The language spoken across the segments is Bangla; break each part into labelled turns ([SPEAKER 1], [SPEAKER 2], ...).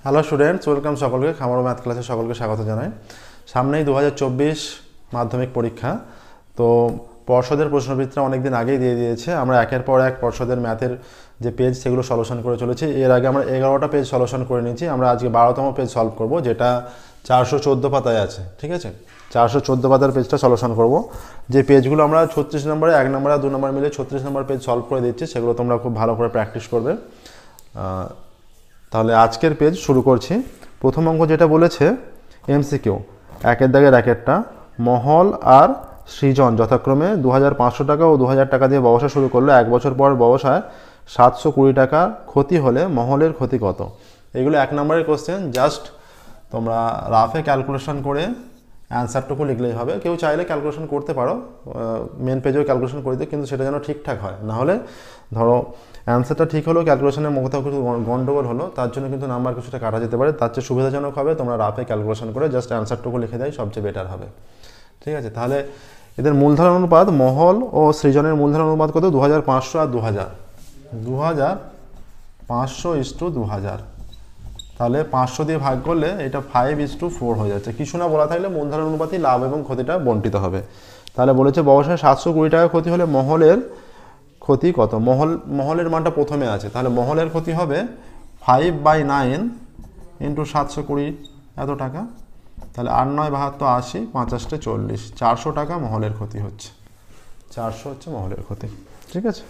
[SPEAKER 1] হ্যালো স্টুডেন্টস, ওয়েলকাম সকলকে খামার ম্যাথ ক্লাসে সকলকে স্বাগত জানাই। সামনেই 2024 মাধ্যমিক পরীক্ষা। তো পর্ষদের প্রশ্নবিচিত্রা অনেকদিন আগেই দিয়ে দিয়েছে। আমরা একের পর এক পর্ষদের ম্যাথের যে পেজ সেগুলো সলিউশন করে চলেছি। এর আগে আমরা 11টা পেজ সলিউশন করে নিয়েছি। আমরা আজকে 12তম পেজ সলভ করব, যেটা 414 পাতায় আছে। ঠিক আছে, 414 পাতার পেজটা সলিউশন করব। যে পেজগুলো আমরা 36 নম্বরে 1 নম্বর আর 2 নম্বর মিলে 36 নম্বর পেজ সলভ করে দিচ্ছি, সেগুলো তোমরা খুব ভালো করে প্র্যাকটিস করবে। তাহলে আজকের পেজ শুরু করছি। প্রথম অঙ্ক যেটা বলেছে এমসিকিউ, একের দাগের একেরটা, মহল আর সৃজন যথাক্রমে 2500 টাকা ও 2000 টাকা দিয়ে ব্যবসা শুরু করলো। 1 বছর পর ব্যবসায় 720 টাকা ক্ষতি হলে মহলের ক্ষতি কত? এগুলো 1 নম্বরের কোশ্চেন। জাস্ট তোমরা রাফে ক্যালকুলেশন করে অ্যান্সারটুকু লিখলেই হবে। কেউ চাইলে ক্যালকুলেশন করতে পারো, মেন পেজেও ক্যালকুলেশন করে দিও, কিন্তু সেটা যেন ঠিকঠাক হয়। নাহলে ধরো অ্যান্সারটা ঠিক হলেও ক্যালকুলেশনের কোথাও কিছু গন্ডগোল হলো, তার জন্য কিন্তু নাম্বার কিছুটা কাটা যেতে পারে। তার চেয়ে সুবিধাজনক হবে তোমরা রাফে ক্যালকুলেশন করে জাস্ট অ্যান্সারটুকু লিখে দেয়, সবচেয়ে বেটার হবে। ঠিক আছে, তাহলে এদের মূলধন অনুপাত, মহল ও সৃজনের মূলধন অনুপাত কত? 2500 আর 2000। 2500:2000। তাহলে 500 দিয়ে ভাগ করলে এটা 5:4 হয়ে যাচ্ছে। কিছু না বলা থাকলে মূলধন অনুপাতই লাভ এবং ক্ষতিটা বণ্টিত হবে। তাহলে বলেছে ব্যবসায় 720 টাকা ক্ষতি হলে মহলের ক্ষতি কত? মহলের মানটা প্রথমে আছে, তাহলে মহলের ক্ষতি হবে 5/9 × 720 এত টাকা। তাহলে 8×9 = 80, 5×8 = 40, 400 টাকা মহলের ক্ষতি হচ্ছে। 400 হচ্ছে মহলের ক্ষতি। ঠিক আছে,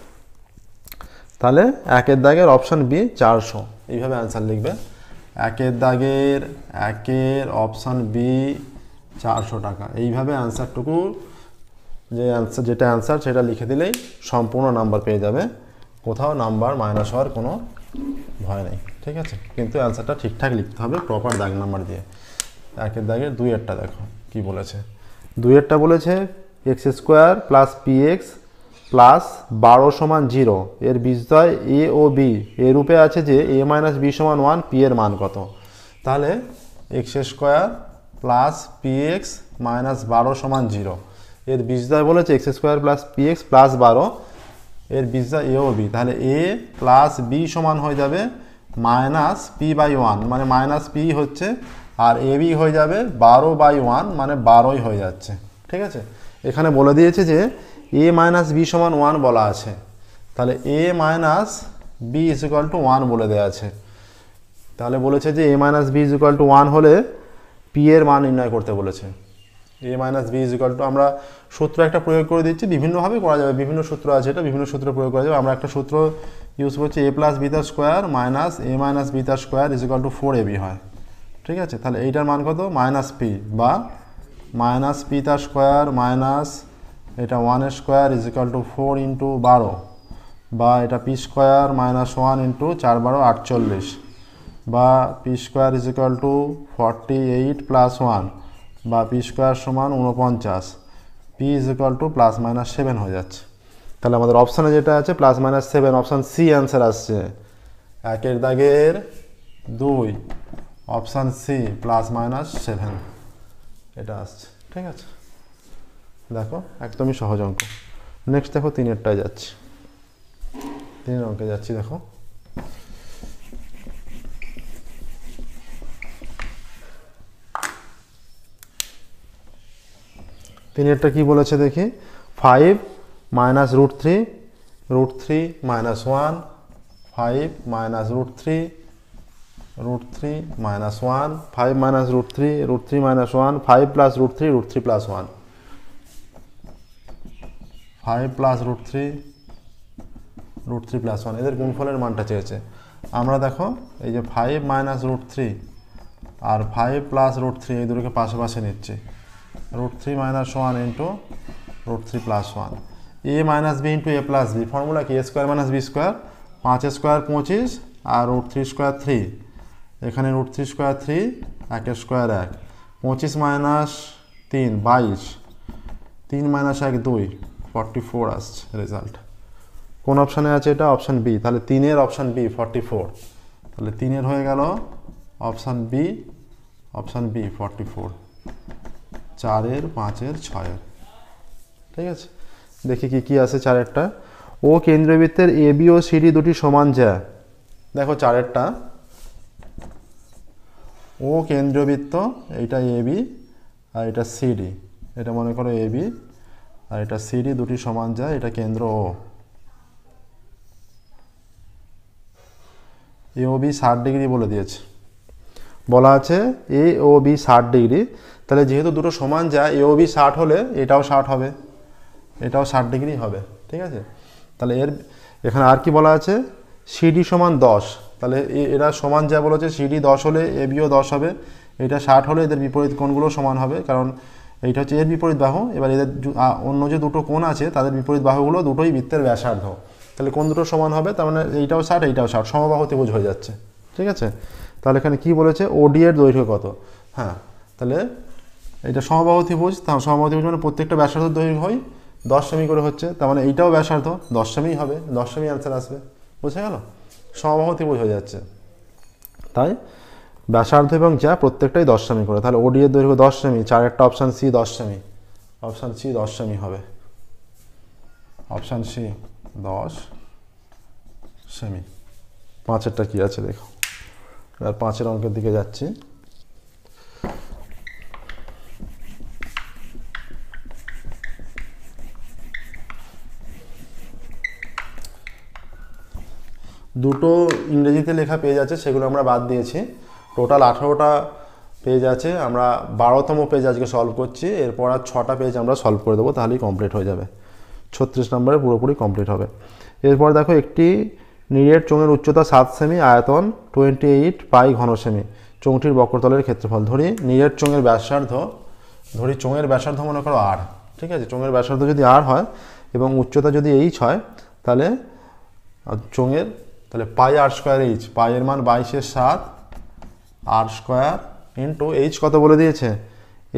[SPEAKER 1] তাহলে একের দাগের অপশান বি 400, এইভাবে অ্যান্সার লিখবে। একের দাগের একের অপশান বি 400 টাকা, এইভাবে অ্যান্সারটুকু যেটা অ্যান্সার সেটা লিখে দিলেই সম্পূর্ণ নাম্বার পেয়ে যাবে। কোথাও নাম্বার মাইনাস হওয়ার কোনো ভয় নেই। ঠিক আছে, কিন্তু অ্যান্সারটা ঠিকঠাক লিখতে হবে, প্রপার দাগ নাম্বার দিয়ে। একের দাগের 2-এরটা দেখো কি বলেছে। 2-এরটা বলেছে x² + px + 12 = 0 এর বীজদ্বয় a ও b এ রূপে আছে যে a - b = 1, p এর মান কত? তাহলে x² + px - 12 = 0 এর বীজদ্বয় বলেছে x² + px + 12 এর বীজদ্বয় a ও b। তাহলে a + b সমান হয়ে যাবে -p/1, মানে -p হচ্ছে, আর ab হয়ে যাবে 12/1, মানে 12ই হয়ে যাচ্ছে। ঠিক আছে, এখানে বলে দিয়েছে যে a - b = 1 বলা আছে, তাহলে a - b = 1 বলে দেওয়া আছে। তাহলে বলেছে যে a - b = 1 হলে p এর মান নির্ণয় করতে বলেছে। a - b = আমরা সূত্র একটা প্রয়োগ করে দিচ্ছি, বিভিন্নভাবে করা যাবে, বিভিন্ন সূত্র আছে, এটা বিভিন্ন সূত্র প্রয়োগ করা যাবে। আমরা একটা সূত্র ইউজ করছি, a + b² - a - b² = 4ab হয়। ঠিক আছে, তাহলে এইটার মান কত? -p, বা -p² - এটা 1² = 4 × 12, বা এটা p² - 1 × 4 × 12 = 48, বা p² = 48 + 1, বা p² = 49, p = ±7 হয়ে যাচ্ছে। তাহলে আমাদের অপশানে যেটা আছে +-7, অপশান সি অ্যান্সার আসছে। একের দাগের 2, অপশান সি, +-7 এটা আসছে। ঠিক আছে, দেখো একদমই সহজ অঙ্ক। নেক্সট দেখো 3-এরটায় যাচ্ছি, 3 অঙ্কে যাচ্ছি। দেখো 3-এরটা কি বলেছে দেখি। 5 - √3 √3 - 1, 5 - √3 √3 - 1, 5 - √3 √3 - 1, 5 + √3 √3 + 1, 5 + √3 √3 + 1, এদের গুণফলের মানটা চেয়েছে। আমরা দেখো এই যে 5 - √3 আর 5 + √3 এই দুটোকে পাশাপাশি নিচ্ছি। √3 - 1 × √3 + 1, a - b × a + b, formula কি? a² - b², 5² 25 আর √3² 3, এখানে √3² 3, 1² 1, 25 - 3 22, 3 - 1 2, 44 আসছে রেজাল্ট। কোন অপশানে আছে এটা? Option B. তাহলে 3-এর অপশান বি 44, তাহলে 3-এর হয়ে গেল অপশান বি, অপশান বি 44, 4-এর 5-এর 6-এর। ঠিক আছে, দেখি কি কি আছে 4-এরটা। ও কেন্দ্রবৃত্তের এ বি ও সিডি দুটি সমান জ্যা। দেখো 4-এরটা ও কেন্দ্রীয় বৃত্ত, এইটা এবি আর এটা সিডি, এটা মনে করো এবি আর এটা সিডি, দুটি সমান যায়, এটা কেন্দ্র ও। এ ও বি 60 ডিগ্রি বলে দিয়েছে, বলা আছে এ ও বি 60 ডিগ্রি। তাহলে যেহেতু দুটো সমান যায়, এ ও বি 60 হলে এটাও 60 হবে, এটাও 60 ডিগ্রি হবে, ঠিক আছে। তাহলে এখানে আর কি বলা আছে, সিডি সমান 10, তাহলে এরা সমান যা বলেছে, সিডি 10 হলে এ বিও 10 হবে, এটা 60 হলে এদের বিপরীত কোণগুলো সমান হবে, কারণ এইটা হচ্ছে এর বিপরীত বাহু। এবার এদের অন্য যে দুটো কোণ আছে তাদের বিপরীত বাহুগুলো দুটোই বৃত্তের ব্যাসার্ধ, তাহলে কোণ দুটো সমান হবে, তার মানে এইটাও 60 এইটাও 60, সমবাহু ত্রিভুজ হয়ে যাচ্ছে, ঠিক আছে। তাহলে এখানে কি বলেছে, ওডি এর দৈর্ঘ্য কত, হ্যাঁ, তাহলে এটা সমবাহু ত্রিভুজ, সমবাহু ত্রিভুজ মানে প্রত্যেকটা ব্যাসার্ধ দৈর্ঘ্য হয় 10 সেমি করে হচ্ছে, তার মানে এইটাও ব্যাসার্ধ 10 সেমি হবে, 10 সেমি অ্যান্সার আসবে, বুঝে গেল, সমবাহু ত্রিভুজ হয়ে যাচ্ছে। তাই ব্যাসার্ধ এবং যা প্রত্যেকটাই 10 সেমি করে, তাহলে ওডি এর দৈর্ঘ্য 10 সেমি, 4 অপশান সি 10 সেমি, অপশান সি 10 সেমি হবে, অপশান সি 10 সেমি। 5এরটা কি আছে দেখো, আর 5এর অঙ্কের দিকে যাচ্ছি। দুটো ইংরেজিতে লেখা পেজ আছে, সেগুলো আমরা বাদ দিয়েছি। টোটাল 18টা পেজ আছে, আমরা 12তম পেজ আজকে সলভ করছি, এরপর আর 6টা পেজ আমরা সলভ করে দেবো, তাহলেই কমপ্লিট হয়ে যাবে, 36 নম্বরে পুরোপুরি কমপ্লিট হবে। এরপর দেখো, একটি নিরেট চোঙের উচ্চতা 7 সেমি, আয়তন 28 পাই ঘন সেমি, চোঙটির বক্রতলের ক্ষেত্রফল। ধরি নিরেট চোঙের ব্যাসার্ধ, ধরি চোঙের ব্যাসার্ধ মনে করো আর, ঠিক আছে, চোঙের ব্যাসার্ধ যদি আর হয় এবং উচ্চতা যদি এইচ হয়, তাহলে চোঙের, তাহলে পাই আর স্কোয়ার এইচ, পাইয়ের মান 22/7 আর স্কোয়ার ইন্টু এইচ কত বলে দিয়েছে,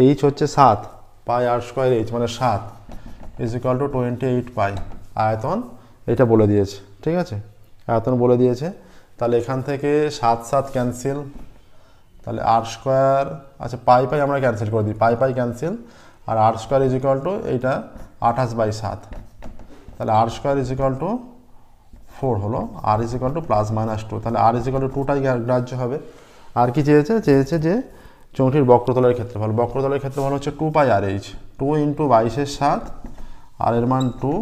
[SPEAKER 1] এইচ হচ্ছে 7, পাই আর স্কোয়ার এইচ মানে 7 ইজ ইকুয়াল টু 28 পাই। আয়তন এটা বলে দিয়েছে, ঠিক আছে, আয়তন বলে দিয়েছে। তাহলে এখান থেকে 7 ক্যান্সেল, তাহলে আর স্কোয়ার, আচ্ছা পাই আমরা ক্যান্সেল করে দিই, পাই ক্যান্সেল, আর r square is equal to এইটা 28/7, তাহলে r square is equal to 4 হলো, আর ইজ ইকুয়াল টু +-2, তাহলে আর ইজ ইকুয়াল টু 2টাই গ্রাহ্য হবে। আর কি চেয়েছে যে চোঙটির বক্রতলের ক্ষেত্রফল, বক্রতলের ক্ষেত্রফল হচ্ছে 2 পাই আর এইচ, 2 × 22/7, আর এর মান 2,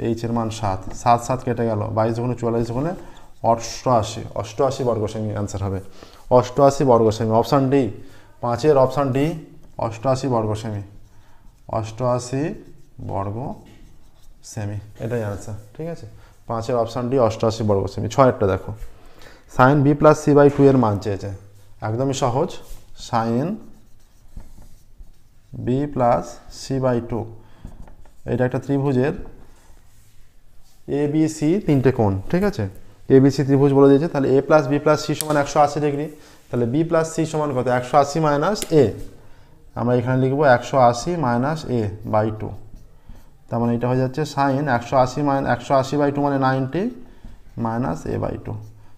[SPEAKER 1] এইচ এর মান 7, 7 কেটে গেল, 22 × 44 = 88 বর্গ সেমি অ্যান্সার হবে, 88 বর্গ সেমি, অপশান ডি, 5এর অপশান ডি 88 বর্গ সেমি, 88 বর্গ সেমি, এটাই অ্যান্সার, ঠিক আছে। 5এর অপশান ডি 88 বর্গ সেমি। 6এরটা দেখো, সাইন বি প্লাস c/2 এর মান চেয়েছে, একদমই সহজ, সাইন বি প্লাস c/2, এটা একটা ত্রিভুজের এ বি সি 3টে কোণ, ঠিক আছে, এ বি সি ত্রিভুজ বলে দিয়েছে। তাহলে এ প্লাস বি প্লাস সি সমান 180 ডিগ্রি, তাহলে বি প্লাস সি সমান কত, 180 মাইনাস এ, আমরা এখানে লিখবো 180 মাইনাস a/2, তার মানে এটা হয়ে যাচ্ছে সাইন 180/2 মানে 90 মাইনাস a/2,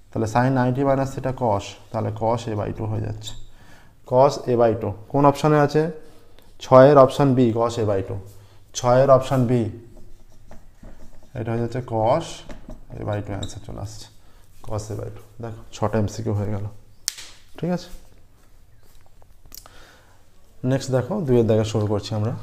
[SPEAKER 1] তাহলে সাইন 90 মাইনাস এটা কস, তাহলে কস a/2 হয়ে যাচ্ছে, কস a/2। কোন অপশানে আছে, 6এর অপশান বি, কস a/2, 6এর অপশান বি, এটা হয়ে যাচ্ছে কস a/2, অ্যান্সার চলে আসছে কস a/2। দেখো 6টা এমসিকিউ হয়ে গেল, ঠিক আছে। নেক্সট দেখো, 2-এর দেখা শুরু করছি আমরা।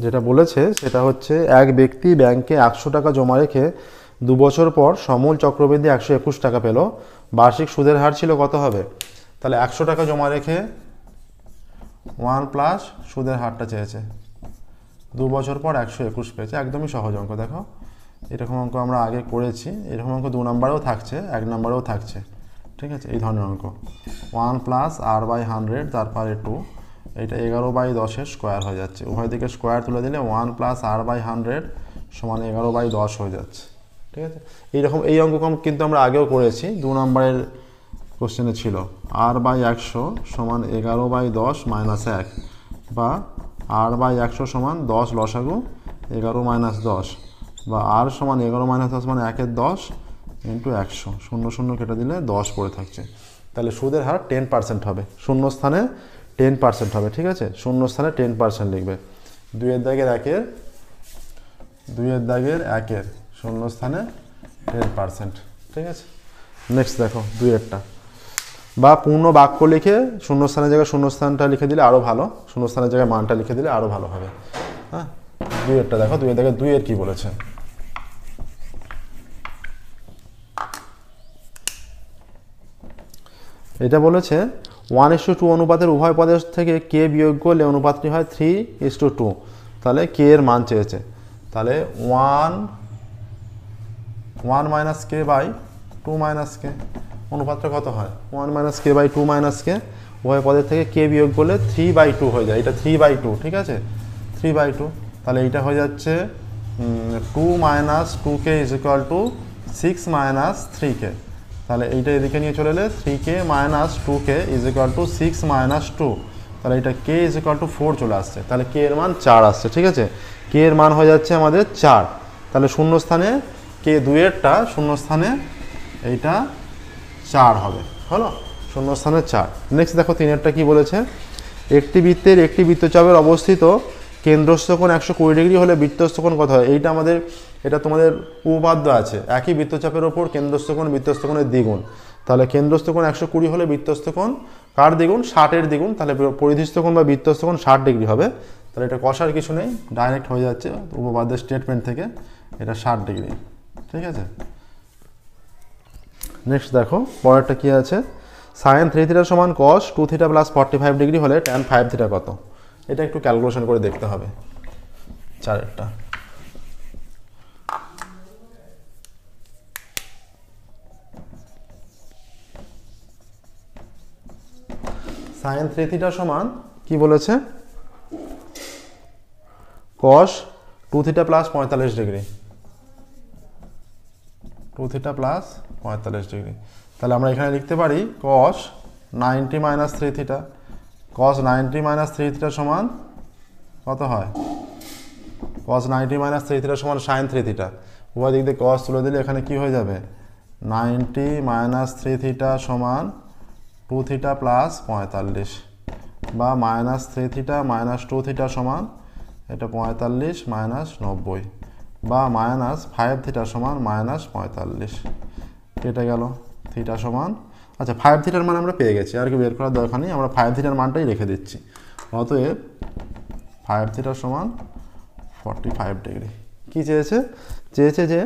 [SPEAKER 1] যেটা বলেছে সেটা হচ্ছে, এক ব্যক্তি ব্যাংকে 100 টাকা জমা রেখে 2 বছর পর সমূল চক্রবৃদ্ধি 121 টাকা পেল, বার্ষিক সুদের হার ছিল কত হবে। তাহলে 100 টাকা জমা রেখে 1 প্লাস সুদের হারটা চেয়েছে, 2 বছর পর 121 পেয়েছে, একদমই সহজ অঙ্ক। দেখো এরকম অঙ্ক আমরা আগে করেছি, এরকম অঙ্ক 2 নম্বরেও থাকছে, 1 নম্বরেও থাকছে, ঠিক আছে, এই ধরনের অঙ্ক। 1 প্লাস r/100 তারপরে 2, এইটা 11/10 স্কোয়ার হয়ে যাচ্ছে, উভয় দিকে স্কোয়ার তুলে দিলে 1 প্লাস r/100 সমান 11/10 হয়ে যাচ্ছে, ঠিক আছে। এইরকম এই অঙ্ক কিন্তু আমরা আগেও করেছি, 2 নম্বরের কোশ্চেনে ছিল r/100 সমান 11/10 - 1, বা r/100 সমান 10 লসাগু 11 - 10, বা r সমান 11 - 10 মানে 1/10, ইন্টু 100, 0 0 কেটে দিলে 10 পড়ে থাকছে। তাহলে সুদের হার 10% হবে, শূন্য স্থানে 10% হবে। ঠিক আছে, শূন্য স্থানে 10% লিখবে। 2 দাগের 1-এর শূন্য স্থানে 10%। ঠিক আছে, নেক্সট দেখো 2-এরটা। বা পূর্ণ বাক্য লিখে শূন্যস্থানের জায়গায় শূন্যস্থানটা লিখে দিলে আরও ভালো, শূন্যস্থানের জায়গায় মানটা লিখে দিলে আরও ভালো হবে। হ্যাঁ, 2-এরটা দেখো, 2-এর দাগে 2-এর কি বলেছে। এটা বলেছে 1:2 অনুপাতের উভয় পদের থেকে কে বিয়োগ করলে অনুপাতটি হয় 3:2। তাহলে কে এর মান চেয়েছে, তাহলে 1 মাইনাস কে বাই 2 মাইনাস কে, অনুপাতটা কত হয় 1 মাইনাস কে বাই 2 মাইনাস কে, উভয় পদের থেকে কে বিয়োগ করলে 3/2 হয়ে যায়, এটা 3/2। ঠিক আছে, 3/2। তাহলে এইটা হয়ে যাচ্ছে 2 minus 2k is equal two 6 minus 3k। তাহলে এইটা এদিকে নিয়ে চলে এলে 3k minus 2k is equal two 6 minus 2। তাহলে এটা k ইজ ইকুয়াল টু 4 চলে আসছে, তাহলে k এর মান 4 আসছে। ঠিক আছে, k এর মান হয়ে যাচ্ছে আমাদের 4। তাহলে শূন্যস্থানে k 2-এরটা শূন্যস্থানে এইটা 4 হবে, হলো শূন্যস্থানে 4। নেক্সট দেখো 3-এরটা কি বলেছে, একটি বৃত্তের একটি বৃত্তচাপের অবস্থিত কেন্দ্রস্থ কোণ 120 ডিগ্রি হলে বৃত্তস্থ কোণ কত হয়। এইটা আমাদের, এটা তোমাদের উপপাদ্য আছে, একই বৃত্তচাপের ওপর কেন্দ্রস্থ কোণ বৃত্তস্থ কোণের দ্বিগুণ। তাহলে কেন্দ্রস্থ কোণ 120 হলে বৃত্তস্থ কোণ কার দ্বিগুণ, 60-এর দ্বিগুণ। তাহলে পরিধিস্থ কোণ বা বৃত্তস্থ কোণ 60 ডিগ্রি হবে। তাহলে এটা কষার কিছু নেই, ডাইরেক্ট হয়ে যাচ্ছে উপপাদ্যের স্টেটমেন্ট থেকে, এটা 60 ডিগ্রি। ঠিক আছে, নেক্সট দেখো পরেরটা কি আছে, sin 3θ সমান cos 2θ প্লাস 45 ডিগ্রি হলে tan 5θ কত। এটা একটু ক্যালকুলেশন করে দেখতে হবে। 4-এরটা sin 3θ সমান কি বলেছে, cos 2θ plus 45 degree, 2θ plus 45 degree. তাহলে আমরা এখানে লিখতে পারি cos 90 মাইনাস 3θ, cos 90 মাইনাস 3θ সমান কত হয়, cos 90 মাইনাস 3θ সমান sin 3θ। উভয় দিক দিয়ে cos তুলে দিলে এখানে কি হয়ে যাবে, 90 মাইনাস 3θ সমান 2θ প্লাস 45, বা মাইনাস 3θ মাইনাস 2θ সমান এটা 45 মাইনাস 90, বা মাইনাস 5θ সমান মাইনাস 45। কেটে গেল থিটা সমান, আচ্ছা 5θ মান আমরা পেয়ে গেছি, আর কি বের করার দরকার নেই, আমরা 5θ মানটাই রেখে দিচ্ছি। অতএব 5θ সমান 45 ডিগ্রি। কি চেয়েছে, চেয়েছে যে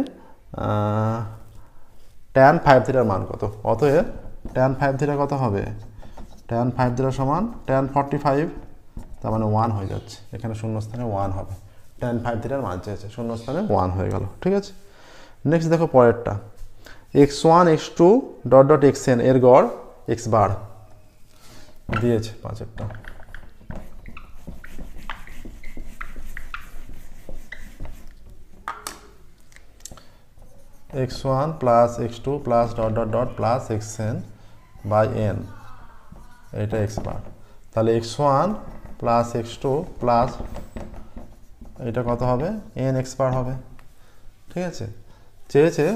[SPEAKER 1] tan 5θ মান কত। অতএব tan 5θ কত হবে, tan 5θ সমান tan 45, তার মানে 1 হয়ে যাচ্ছে, এখানে শূন্যস্থানে 1 হবে। tan 5θ মান চেয়েছে, শূন্যস্থানে 1 হয়ে গেল। ঠিক আছে, নেক্সট দেখো পরেরটা, x1 x2 dot dot xn এর গড় x বার দিয়েছে 5-এরটা। x1 plus x2 plus dot dot dot plus xn by n, এটা x বার। তাহলে x1 প্লাস x2 প্লাস এটা কত হবে, n x বার হবে। ঠিক আছে, চেয়েছে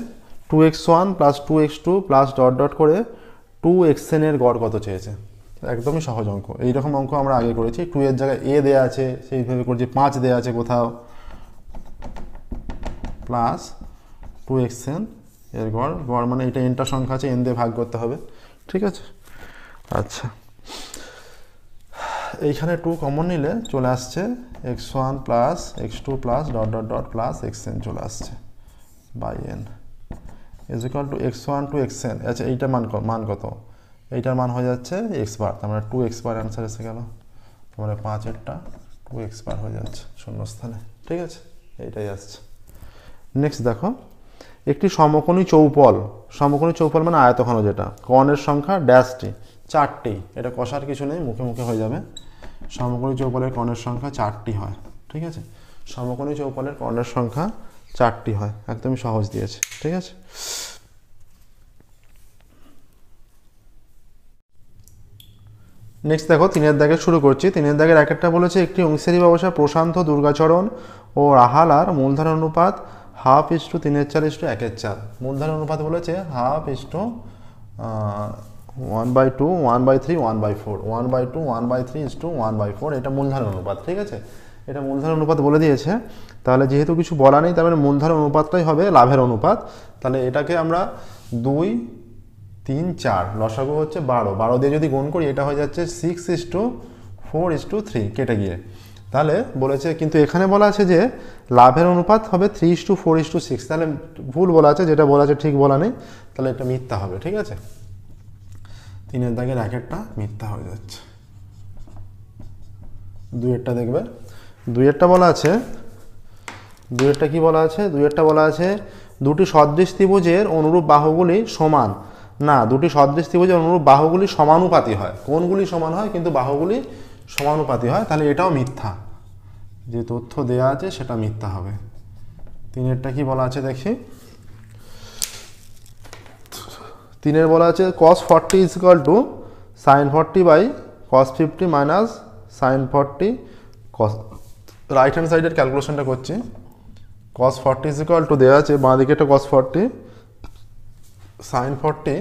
[SPEAKER 1] 2x1 plus 2x2 plus dot dot করে 2xn এর গড় কত চেয়েছে। একদমই সহজ অঙ্ক, এইরকম অঙ্ক আমরা আগে করেছি। 2 এর জায়গায় a দেয়া আছে সেইভাবে করছি, 5 দেয়া আছে কোথাও, প্লাস 2xn এর গড়, গড় মানে এটা nটা সংখ্যা আছে, n দিয়ে ভাগ করতে হবে। ঠিক আছে, আচ্ছা এইখানে 2 কমন নিলে চলে আসছে x1 plus x2 plus dot dot dot plus xn চলে আসছে by n is equal to x1 to xn। আচ্ছা এইটার মান কত, এইটার মান হয়ে যাচ্ছে x বার, তার মানে 2x বার অ্যান্সার এসে গেল। তারপরে 5-এরটা 2x বার হয়ে যাচ্ছে শূন্যস্থানে। ঠিক আছে, এইটাই আসছে। নেক্সট দেখো, একটি সমকোণী চৌপল, সমকোণী চৌপল মানে আয়তঘন, যেটা কর্ণের সংখ্যা ড্যাশটি 4টি, এটা কষার কিছু নেই, মুখে মুখে হয়ে যাবে। সমকোণী চৌপলের কর্ণের সংখ্যা 4টি হয়। ঠিক আছে, সমকোণী চৌপলের কর্ণের সংখ্যা 4টি হয়, একদমই সহজ দিয়েছে। ঠিক আছে, নেক্সট দেখো 3-এর দাগে শুরু করছি। 3-এর দাগের 1-একটা বলেছে একটি অংশেরই ব্যবসা প্রশান্ত, দুর্গাচরণ ও রাহালার মূলধন অনুপাত হাফ ইস টু 3/4:1/4। মূলধনের অনুপাত বলেছে half is to 1/2 1/3 1/4 1/2 1/3 is to 1/4, এটা মূলধনের অনুপাত। ঠিক আছে, এটা মূলধনের অনুপাত বলে দিয়েছে। তাহলে যেহেতু কিছু বলা নেই, তার মানে মূলধনের অনুপাতটাই হবে লাভের অনুপাত। তাহলে এটাকে আমরা 2 3 4, লসাগু হচ্ছে 12 দিয়ে যদি গুণ করি এটা হয়ে যাচ্ছে 6:4:3 কেটে গিয়ে। তাহলে বলেছে, কিন্তু এখানে বলা আছে যে লাভের অনুপাত হবে 3:4:6, তাহলে ভুল বলা আছে, যেটা বলা আছে ঠিক বলা নেই, তাহলে এটা মিথ্যা হবে। ঠিক আছে, 3 দাগের 1-টা মিথ্যা হয়ে যাচ্ছে। 2-টা দেখবে, 2-টা বলা আছে, 2-টা কি বলা আছে, 2-টা বলা আছে দুটি সদৃশ ত্রিভুজের অনুরূপ বাহুগুলি সমান। না, দুটি সদৃশ ত্রিভুজের অনুরূপ বাহুগুলি সমানুপাতি হয়, কোণগুলি সমান হয় কিন্তু বাহুগুলি সমানুপাতি হয়, তাহলে এটাও মিথ্যা। যে তথ্য দেয়া আছে সেটা মিথ্যা হবে। 3-টা কি বলা আছে দেখি, 3 বলা আছে cos 40 is equal to sin 40 by cos 50 minus sin 40 cos, right hand সাইডের ক্যালকুলেশনটা করছি। cos 40 is equal to দেওয়া আছে বাঁ দিকে একটা cos 40 sin 40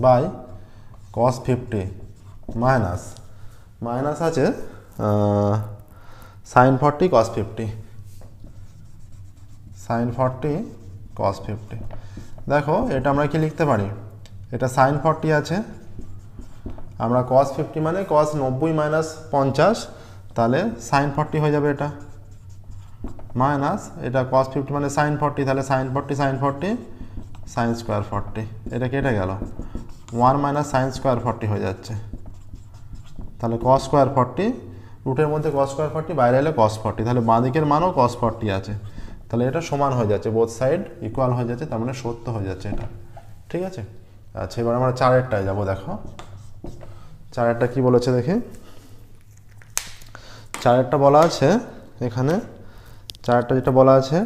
[SPEAKER 1] by cos 50 minus আছে sin 40 cos 50 sin 40 cos 50। দেখো এটা আমরা কি লিখতে পারি, এটা sin 40 আছে, আমরা cos 50 মানে cos 90 minus 50, তাহলে sin 40 হয়ে যাবে এটা, মাইনাস এটা cos 50 মানে sin 40, তাহলে sin 40 sin স্কোয়ার 40, এটা কেটে গেল, 1 minus sin স্কোয়ার 40 হয়ে যাচ্ছে, তাহলে cos স্কোয়ার 40, রুটের মধ্যে cos স্কোয়ার 40, বাইরে এলে cos 40, তাহলে বাঁ দিকের মানও cos 40 আছে, তাহলে এটা সমান হয়ে যাচ্ছে, বোথ সাইড ইকুয়াল হয়ে যাচ্ছে, তার মানে সত্য হয়ে যাচ্ছে এটা। ঠিক আছে, আচ্ছা এবার আমরা 4-টায় যাবো। দেখো 4-টা কি বলেছে দেখি, 4-টা বলা আছে এখানে, 4-টা যেটা বলা আছে,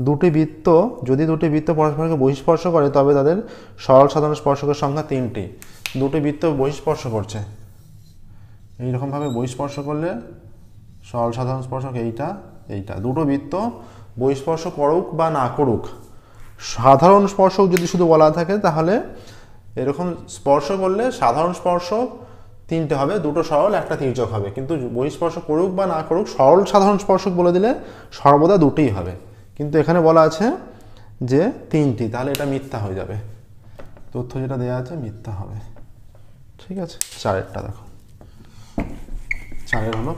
[SPEAKER 1] দুটি বৃত্ত, যদি দুটি বৃত্ত পরস্পরকে বহিঃস্পর্শ করে তবে তাদের সরল সাধারণ স্পর্শকের সংখ্যা 3টি। দুটি বৃত্ত বহিঃস্পর্শ করছে, এইরকমভাবে বহিঃস্পর্শ করলে সরল সাধারণ স্পর্শক এইটা, দুটো বৃত্ত বহিঃস্পর্শ করুক বা না করুক, সাধারণ স্পর্শক যদি শুধু বলা থাকে তাহলে এরকম স্পর্শ করলে সাধারণ স্পর্শক 3টে হবে, দুটো সরল একটা তির্যক হবে, কিন্তু বহিঃস্পর্শ করুক বা না করুক সরল সাধারণ স্পর্শক বলে দিলে সর্বদা দুটোই হবে, কিন্তু এখানে বলা আছে যে 3টি, তাহলে এটা মিথ্যা হয়ে যাবে, তথ্য যেটা দেওয়া আছে মিথ্যা হবে। ঠিক আছে, 4-টা দেখো, 4 হলো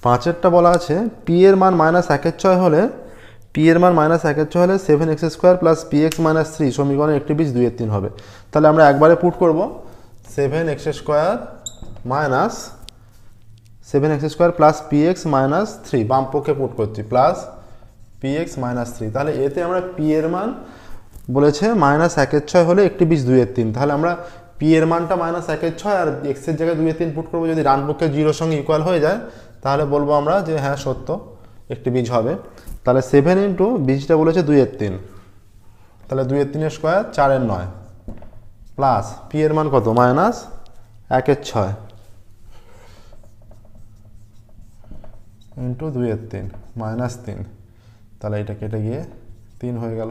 [SPEAKER 1] 5-টা বলা আছে পি এর মান -1/6 হলে, পি এর মান -1/6 হলে 7x² প্লাস px - 3 সমীকরণে একটি বীজ 2/3 হবে। তাহলে আমরা একবারে পুট করব, 7x² প্লাস px - 3, বাম পক্ষে পুট করছি, প্লাস px - 3, তাহলে এতে আমরা পি এর মান বলেছে -1/6 হলে একটি বীজ 2/3, তাহলে আমরা পি এর মানটা -1/6 আর x এর জায়গায় 2/3 পুট করবো, যদি ডান পক্ষে 0 সঙ্গে ইকুয়াল হয়ে যায় তাহলে বলবো আমরা যে হ্যাঁ সত্য, একটি বীজ হবে। তাহলে 7 ইন্টু বীজটা বলেছে 2/3, তাহলে 2/3 স্কোয়ার 4/9 প্লাস পি এর মান কত -1/6 ইন্টু 2/3 -3, তাহলে এটা কেটে গিয়ে 3 হয়ে গেল,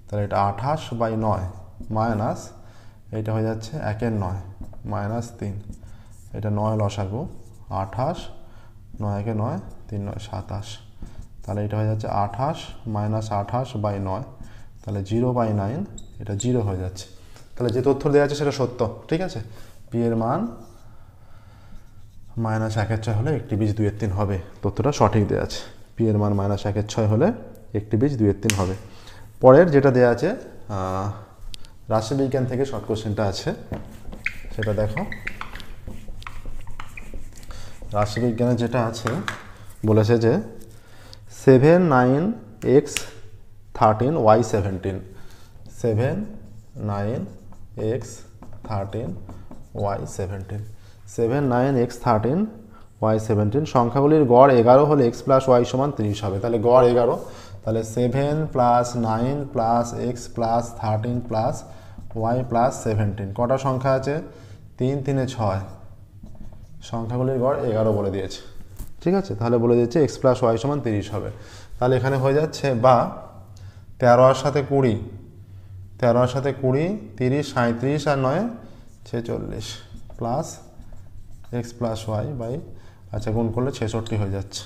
[SPEAKER 1] তাহলে এটা 28/9 মাইনাস এটা হয়ে যাচ্ছে 1/9 -3, এটা 9 লসাগু 28, 9 3 9 27, তাহলে এটা হয়ে যাচ্ছে 28 -28/9, তাহলে 0/9, এটা 0 হয়ে যাচ্ছে, তাহলে যে তথ্য দেওয়া আছে সেটা সত্য। ঠিক আছে, পি এর মান -1/6 হলে একটি বীজ 2/3 হবে, তথ্যটা সঠিক দেওয়া আছে, পি এর মান -1/6 হলে একটি বীজ 2/3 হবে। পরের যেটা দেওয়া আছে রাশিবিজ্ঞান থেকে শর্ট কোশ্চেনটা আছে, সেটা দেখো। রাশিবিজ্ঞানে যেটা আছে বলেছে যে 7 9x 13 y 17, 7 9x 13 y 17, 7 9x 13 y 17 সংখ্যাগুলির গড় 11 হলে x প্লাস y সমান 30 হবে, তাহলে গড় 11, তাহলে 7 plus 9 plus x plus 13 plus y plus 17, কটা সংখ্যা আছে 3 3 6, সংখ্যাগুলির গড় 11 বলে দিয়েছে, ঠিক আছে। তাহলে বলে দিয়েছে এক্স প্লাস ওয়াই সমান 30 হবে। তাহলে এখানে হয়ে যাচ্ছে বা 13 আর সাথে 20, 13 আর সাথে 20, 30, 37 আর 9 46 plus x plus y by, আচ্ছা গুণ করলে 66 হয়ে যাচ্ছে,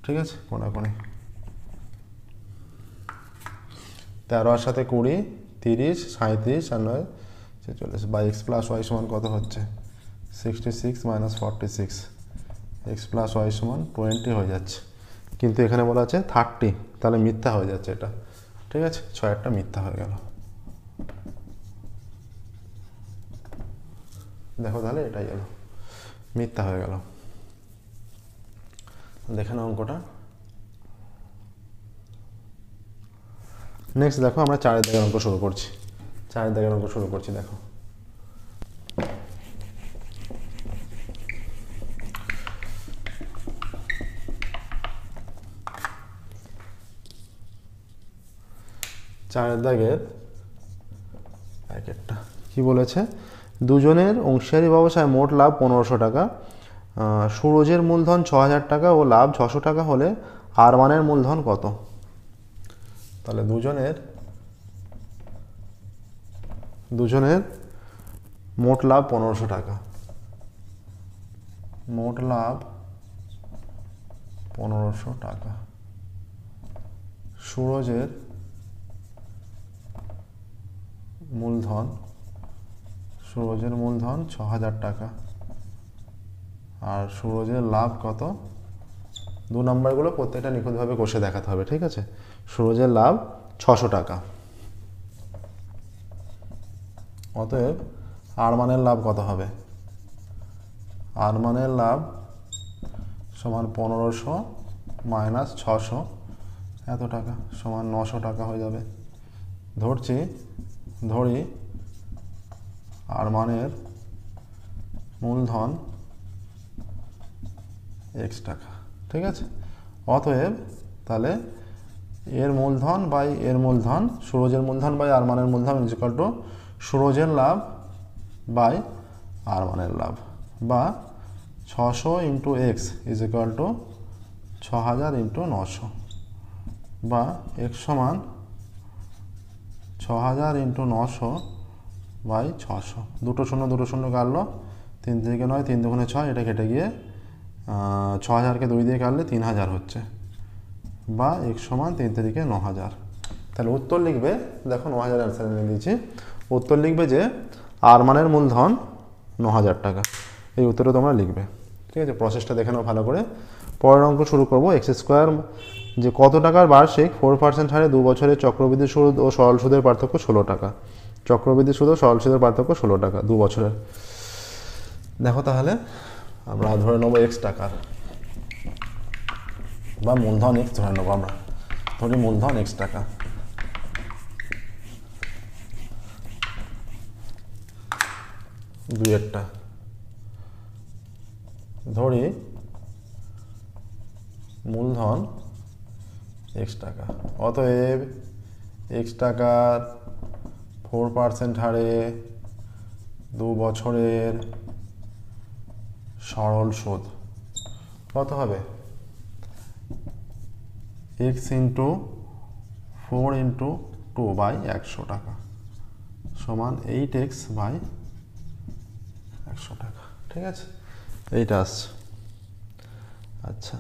[SPEAKER 1] ঠিক আছে। কোনাকুনি 13 আর সাথে 20, 30, 37 আর 9 46 বাই এক্স প্লাস ওয়াই সমান কত হচ্ছে 66 মাইনাস 46, এক্স প্লাস ওয়াই সমান 20 হয়ে যাচ্ছে। কিন্তু এখানে বলা আছে 30, তাহলে মিথ্যা হয়ে যাচ্ছে এটা, ঠিক আছে। 6টা মিথ্যা হয়ে গেল। দেখো তাহলে এটাই গেল, মিথ্যা হয়ে গেল। দেখে নাও অঙ্কটা। নেক্সট দেখো আমরা 4 দাগের অঙ্ক শুরু করছি। 4 দাগের অঙ্ক শুরু করছি, দেখো। চারের দাগের একটা কি বলেছে, দুজনের অংশীদারি ব্যবসায় মোট লাভ 1500 টাকা, সুরজের মূলধন 6000 টাকা ও লাভ 600 টাকা হলে আরমানের মূলধন কত? তাহলে দুজনের মোট লাভ 1500 টাকা, মোট লাভ 1500 টাকা, সুরজের মূলধন 6000 টাকা, আর সুরজের লাভ কত? 2 নম্বরগুলো প্রত্যেকটা নিখুঁতভাবে কষে দেখাতে হবে, ঠিক আছে। সুরজের লাভ 600 টাকা, অতএব আরমানের লাভ কত হবে? আরমানের লাভ সমান 1500 মাইনাস 600 এত টাকা সমান 900 টাকা হয়ে যাবে। ধরি আরমানের মূলধন x টাকা, ঠিক আছে। অতএব তাহলে এর মূলধন বাই এর মূলধন, সুরজের মূলধন বাই আরমানের মূলধন ইজ ইকুয়াল টু সুরজের লাভ বাই আরমানের লাভ, বা 600 into X is equal to 6000 into 900, বা এক্স সমান 6000 ইন্টু 900 বাই 600। দুটো শূন্য কাটলো, 3 থেকে 9, 3 দুগুণে 6, এটা কেটে গিয়ে 6000কে 2 দিয়ে কাটলে 3000 হচ্ছে, বা এক্স সমান 3 থেকে 9000। তাহলে উত্তর লিখবে, দেখো 9000 অ্যান্সার এনে দিয়েছি, উত্তর লিখবে যে আরমানের মূলধন 9000 টাকা, এই উত্তরটা তোমরা লিখবে, ঠিক আছে। প্রসেসটা দেখে নাও ভালো করে। পরের অঙ্ক শুরু করবো। এক্স স্কোয়ার যে কত টাকার বার্ষিক 4% হারে 2 বছরের চক্রবৃদ্ধি সুদ ও সরল সুদের পার্থক্য 16 টাকা, চক্রবৃদ্ধি সুদ ও সরল সুদের পার্থক্য 16 টাকা 2 বছরের। দেখো তাহলে আমরা ধরে নেবো এক্স টাকার, বা মূলধন এক্স ধরে নেবো, আমরা ধরি মূলধন এক্স টাকা, দুইয়েরটা ধরি মূলধন এক্স টাকা। অতএব এক্স টাকার 4% হারে 2 বছরের সরল সুদ কত হবে? এক্স ইন্টু 4 ইন্টু 2 বাই 100 টাকা সমান 8x বাই 100 টাকা, ঠিক আছে। এইটা আসছে। আচ্ছা,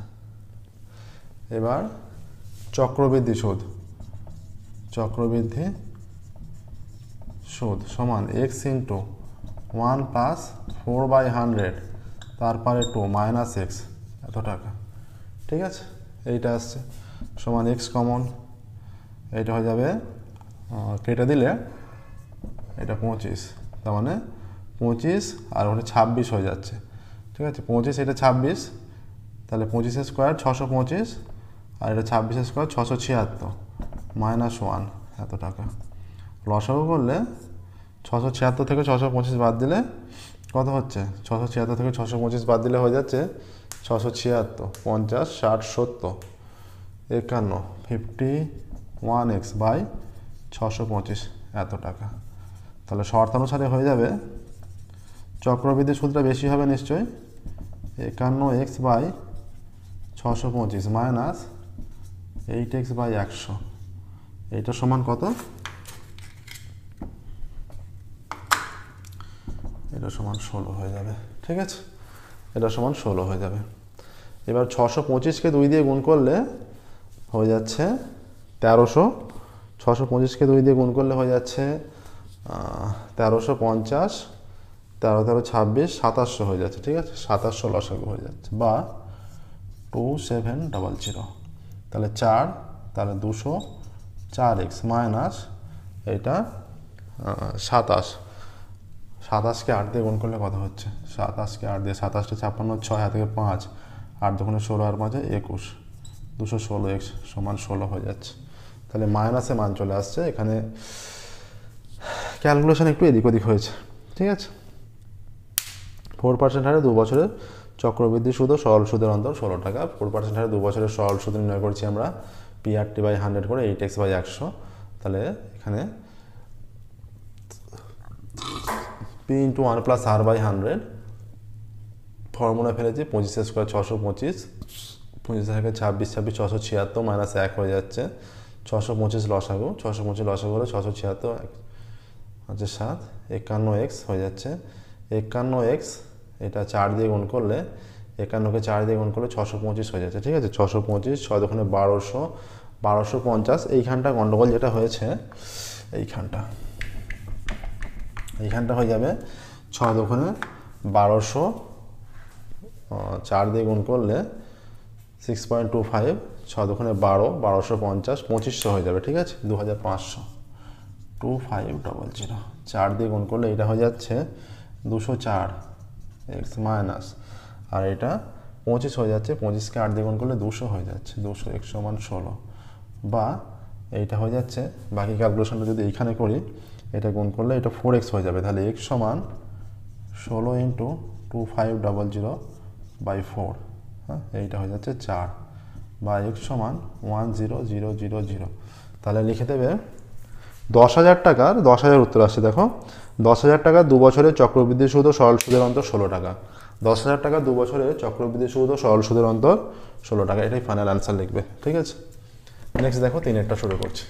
[SPEAKER 1] এবার চক্রবৃদ্ধি সুদ সমান এক্স ইন্টু 1 প্লাস 4 বাই 100 তারপরে 2 মাইনাস এক্স এত টাকা, ঠিক আছে। এইটা আসছে সমান এক্স কমন, এইটা হয়ে যাবে কেটে দিলে এটা 25, তার মানে 25 আর ওটা 26 হয়ে যাচ্ছে, ঠিক আছে। 25 এটা 26, তাহলে 25 স্কোয়ার 625, আর এটা 26 স্কোয়ার 676 মাইনাস 1 এত টাকা। লসাগু করলে 676 থেকে 625 বাদ দিলে কত হচ্ছে? 676 থেকে 625 বাদ দিলে হয়ে যাচ্ছে 676, 50, 60, 70, 51, 51x বাই 625 এত টাকা। তাহলে শর্তানুসারে হয়ে যাবে চক্রবৃদ্ধি সুদটা বেশি হবে নিশ্চয়ই, 51x by 625 minus 8x by 100, এইটা সমান কত? এটা সমান 16 হয়ে যাবে। ঠিক আছে, এটা সমান 16 হয়ে যাবে। এবার 625কে 2 দিয়ে গুণ করলে হয়ে যাচ্ছে 1300, 625কে 2 দিয়ে গুণ করলে হয়ে যাচ্ছে 1350, 13 13 26, 2700 হয়ে যাচ্ছে। ঠিক আছে, 2700 লসাগু হয়ে যাচ্ছে বা 2700। তাহলে 4, তাহলে 204x মাইনাস এটা 27, 27কে 8 দিয়ে গুণ করলে কত হচ্ছে? 27কে 8 দিয়ে, 27টা 56, 6 হাতে 5, 8 দুগুণে 16 আর 5 21, 216x সমান 16 হয়ে যাচ্ছে। তাহলে মাইনাসে মান চলে আসছে। এখানে ক্যালকুলেশন একটু এদিক ওদিক হয়েছে। ঠিক আছে, 4% হারে 2 বছরের চক্রবৃদ্ধি সুদ ও সরল সুদের অন্তর 16 টাকা। 4% হারে 2 বছরের সরল সুদ নির্ণয় করছি আমরা PRT/100 করে 8x/100। তাহলে এখানে P × 1 + R/100 ফর্মুলা ফেলেছি, 25 স্কোয়ার 625, 25 থেকে 26 26 676 মাইনাস 1 হয়ে যাচ্ছে 625 লসাগু, 625 লসাগু হলে 676 হচ্ছে 7, 51x হয়ে যাচ্ছে। 51x এটা 4 দিয়ে গুণ করলে, 51কে 4 দিয়ে গুণ করলে 625 হয়ে যাচ্ছে। ঠিক আছে, 625, 6 দুগুণে 1200, 1250। এইখানটা গন্ডগোল যেটা হয়েছে, এইখানটা হয়ে যাবে 6 দুগুণে 1200, 4 দিয়ে গুণ করলে 6.25, 6 দুগুণে 12, 1250, 2500 হয়ে যাবে। ঠিক আছে, 2500, 2500। 4 দিয়ে গুণ করলে এটা হয়ে যাচ্ছে 204x মাইনাস, আর এটা 25 হয়ে যাচ্ছে, 25কে 8 দিয়ে গুণ করলে 200 হয়ে যাচ্ছে, 200x সমান 16 বা এইটা হয়ে যাচ্ছে। বাকি ক্যালকুলেশনটা যদি এইখানে করি, এটা গুণ করলে এটা 4x হয়ে যাবে। তাহলে x সমান 16 × 2500/4, হ্যাঁ, এইটা হয়ে যাচ্ছে 4 বা x সমান 10000। তাহলে লিখে দেবে 10,000 টাকার 10,000 উত্তর আসছে। দেখো, 10,000 টাকা 2 বছরের চক্রবৃদ্ধি সুদ ও সরল সুদের অন্তর 16 টাকা। 10,000 টাকা 2 বছরের চক্রবৃদ্ধি সুদ ও সরল সুদের অন্তর 16 টাকা, এটাই ফাইনাল অ্যান্সার লিখবে। ঠিক আছে, নেক্সট দেখো 3-এরটা শুরু করছি।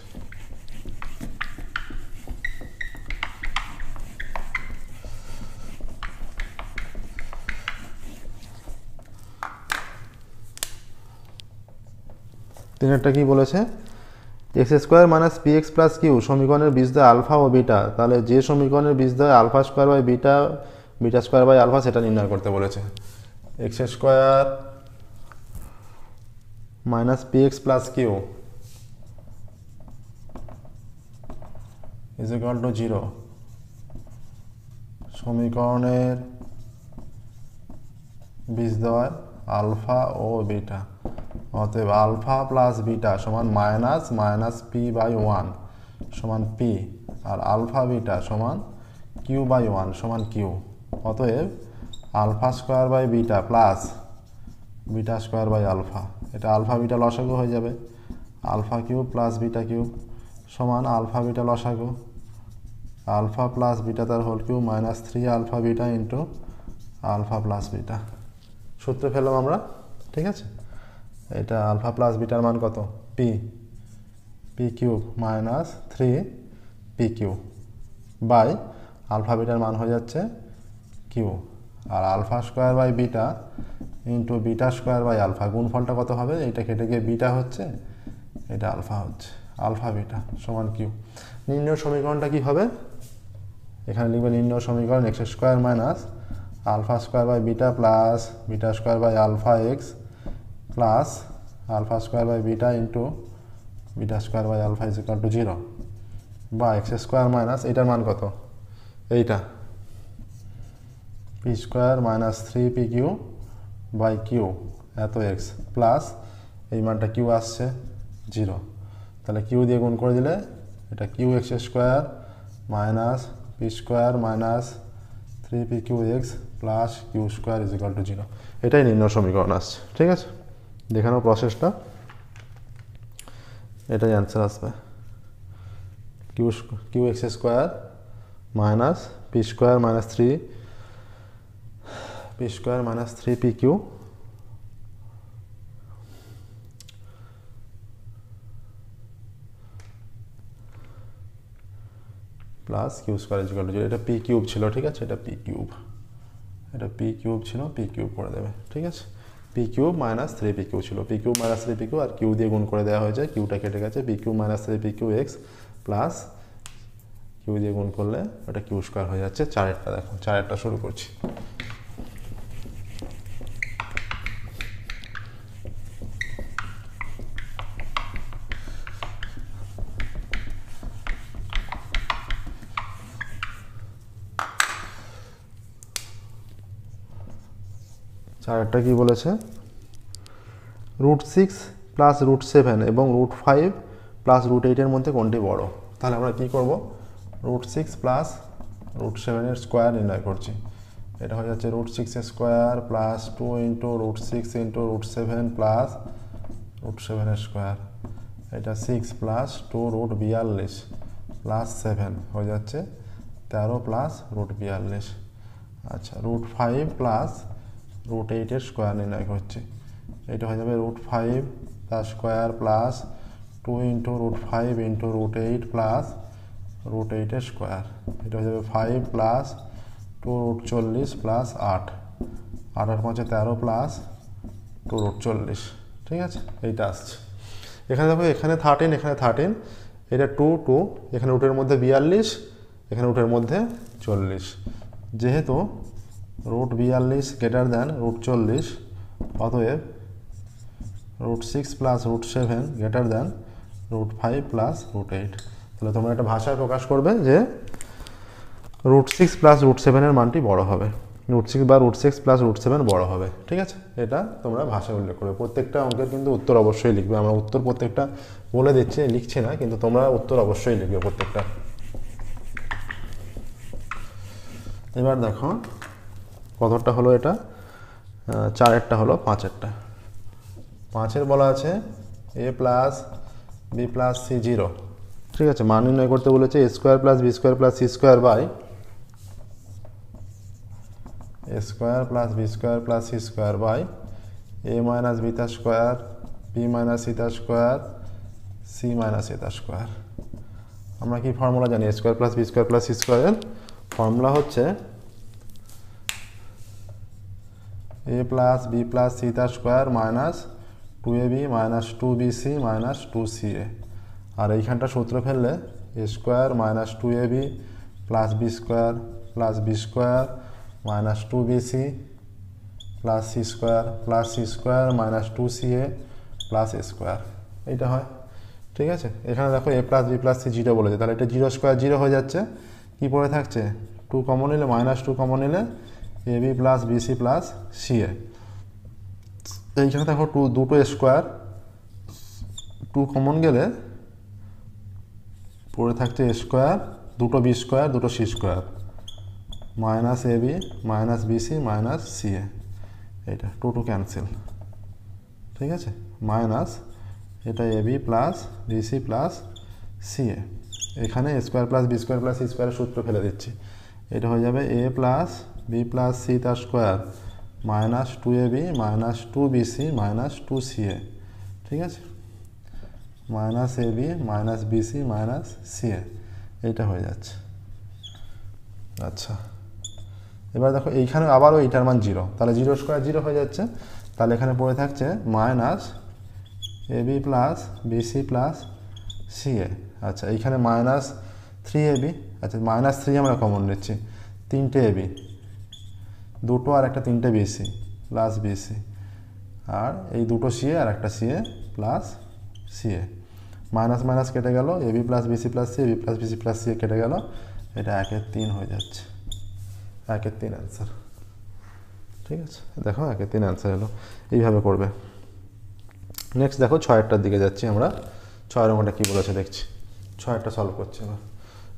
[SPEAKER 1] তিনেরটা কি বলেছে? x² - px + q সমীকরণের বীজদ্বয় আলফা ও বিটা। তাহলে যে সমীকরণের বীজদ্বয় α² β² α সেটা নির্ণয় করতে বলেছে। x² - px + q = 0। সমীকরণের বীজদ্বয় আলফা ও বিটা, অতএব আলফা প্লাস বিটা সমান -p/1 সমান p, আর আলফা বিটা সমান q/1 সমান q। অতএব α² বিটা প্লাস β² আলফা, এটা আলফা বিটা লসাগু হয়ে যাবে। Alpha cube plus beta cube সমান আলফা বিটা লসাগু, আলফা প্লাস বিটা তার whole cube -3 alpha beta into alpha plus beta. সূত্র ফেললাম আমরা। ঠিক আছে, এটা আলফা প্লাস বিটার মান কত? p³ -3pq by alpha bitter মান হয়ে যাচ্ছে q, আর α² বিটা ইন্টু β² আলফা। গুণফলটা কত হবে? এটা কেটে গিয়ে বিটা হচ্ছে, এটা আলফা হচ্ছে, আলফা বিটা সমান q। নির্ণয় সমীকরণটা কি হবে? এখানে লিখবে নির্ণয় সমীকরণ x² - α² beta plus β² alpha x plus α² beta into β² alpha = 0 বা x² এটার মান কত? এইটা p² -3pq বাই q এত x প্লাস এই মানটা q আসছে 0। তাহলে q দিয়ে গুণ করে দিলে এটা qx² - p² -3pqx plus q² = 0। এটাই নির্ণয় সমীকরণ আসছে। ঠিক আছে, দেখানো প্রসেসটা, এটাই অ্যান্সার আসবে। qx² - p² - 3 p square minus 3pq plus q square equal to 0। এটা পি কিউব ছিল, ঠিক আছে, এটা পি কিউব, এটা পি কিউব ছিল, পি কিউব করে দেবে, ঠিক আছে। পি কিউব মাইনাস 3pq ছিল, পি কিউব মাইনাস 3pq আর কিউ দিয়ে গুণ করে দেওয়া হয়েছে, কিউটা কেটে গেছে, p cube minus 3pq x plus q দিয়ে গুণ করলে ওটা কিউ স্কোয়ার হয়ে যাচ্ছে। 4টা দেখো, 4টা শুরু করছি। চারটা কি বলেছে, √6 প্লাস √7 এবং √5 প্লাস √8 মধ্যে কোনটি বড়। তাহলে আমরা কি করব, √6 প্লাস √7 এর স্কোয়ার নির্ণয় করছি। এটা হয়ে যাচ্ছে √6 এর square plus 2 into √6 into √7 plus √7 এর স্কোয়ার, এটা 6 প্লাস 2√42 প্লাস 7 হয়ে যাচ্ছে 13 প্লাস √42। আচ্ছা, √5 প্লাস √8 এর স্কোয়ার নির্ণয় করছি। এটা হয়ে যাবে √5 তার square plus 2 into √5 into √8 plus √8 এর স্কোয়ার, এটা হয়ে যাবে 5 প্লাস 2√40 প্লাস 8, 8 আর 5 13 প্লাস 2√40, ঠিক আছে, এইটা আসছে। এখানে দেখো, এখানে 13, এখানে 13, এটা 2 2, এখানে রুটের মধ্যে 42, এখানে রুটের মধ্যে 40। যেহেতু √42 গ্রেটার দ্যান √40, অতএব √6 প্লাস √7 গ্রেটার দ্যান √5 প্লাস √8। তাহলে তোমরা একটা ভাষায় প্রকাশ করবে যে √6 প্লাস √7 এর মানটি বড় হবে, √6 বা √6 প্লাস √7 বড় হবে, ঠিক আছে। এটা তোমরা ভাষায় উল্লেখ করবে। প্রত্যেকটা অঙ্কের কিন্তু উত্তর অবশ্যই লিখবে। আমরা উত্তর প্রত্যেকটা বলে দিচ্ছি, লিখছি না, কিন্তু তোমরা উত্তর অবশ্যই লিখবে প্রত্যেকটা। এবার দেখো কতটা হলো, এটা 4-এরটা হলো 5-এরটা। 5-এর বলা আছে a plus B plus c 0, ঠিক আছে। মান নির্ণয় করতে বলেছে a square plus B square plus c square by a square plus B square plus c square by a minus b তার স্কোয়ার বি মাইনাস সি তার স্কোয়ার সি মাইনাস এ তার স্কোয়ার। আমরা কি ফর্মুলা জানি, a square plus B square plus C স্কোয়ারের ফর্মুলা হচ্ছে a plus B plus C তার square minus 2ab minus 2bc minus 2ca। আর এইখানটা সূত্র ফেললে a square minus 2ab plus B square plus B square minus 2bc plus c square minus 2ca plus a square, এইটা হয়, ঠিক আছে। এখানে দেখো a plus B plus c 0 বলেছে, তাহলে এটা 0 স্কোয়ার 0 হয়ে যাচ্ছে। কি পড়ে থাকছে, 2 কমন নিলে মাইনাস 2 কমন নিলে ab plus BC plus ca. এইখানে দেখো দুটো স্কোয়ার, 2 কমন গেলে পড়ে থাকছে স্কোয়ার, দুটো বি স্কোয়ার দুটো C square, minus AB minus BC minus CA, এইটা 2 ক্যান্সেল, ঠিক আছে, মাইনাস এটা AB plus BC plus CA. এখানে square plus B square plus C স্কোয়ারের সূত্র ফেলে দিচ্ছি। এটা হয়ে যাবে a plus B plus C তার square minus 2ab minus 2bc minus 2ca, ঠিক আছে, minus ab minus BC minus CA, এইটা হয়ে যাচ্ছে। আচ্ছা, এবার দেখো এইখানে আবারও এইটার মান 0, তাহলে 0 স্কোয়ার 0 হয়ে যাচ্ছে। তাহলে এখানে পড়ে থাকছে minus ab plus BC plus ca. আচ্ছা, এইখানে মাইনাস 3ab, আচ্ছা মাইনাস 3 আমরা কমন নিচ্ছি, 3টে এবি, 2টো আর একটা 3টে বিসি প্লাস বিসি, আর এই 2টো সিএ আর একটা ca plus ca. Minus minus কেটে গেল, ab plus BC plus c, ab plus BC plus ca কেটে গেল, এটা 1/3 হয়ে যাচ্ছে, 1/3 অ্যান্সার, ঠিক আছে। দেখো 1/3 অ্যান্সার এলো, এইভাবে করবে। নেক্সট দেখো 6-এরটার দিকে যাচ্ছি আমরা। 6-এর অঙ্কটা কী বলেছে দেখছি, 6-এরটা সলভ করছি এবার।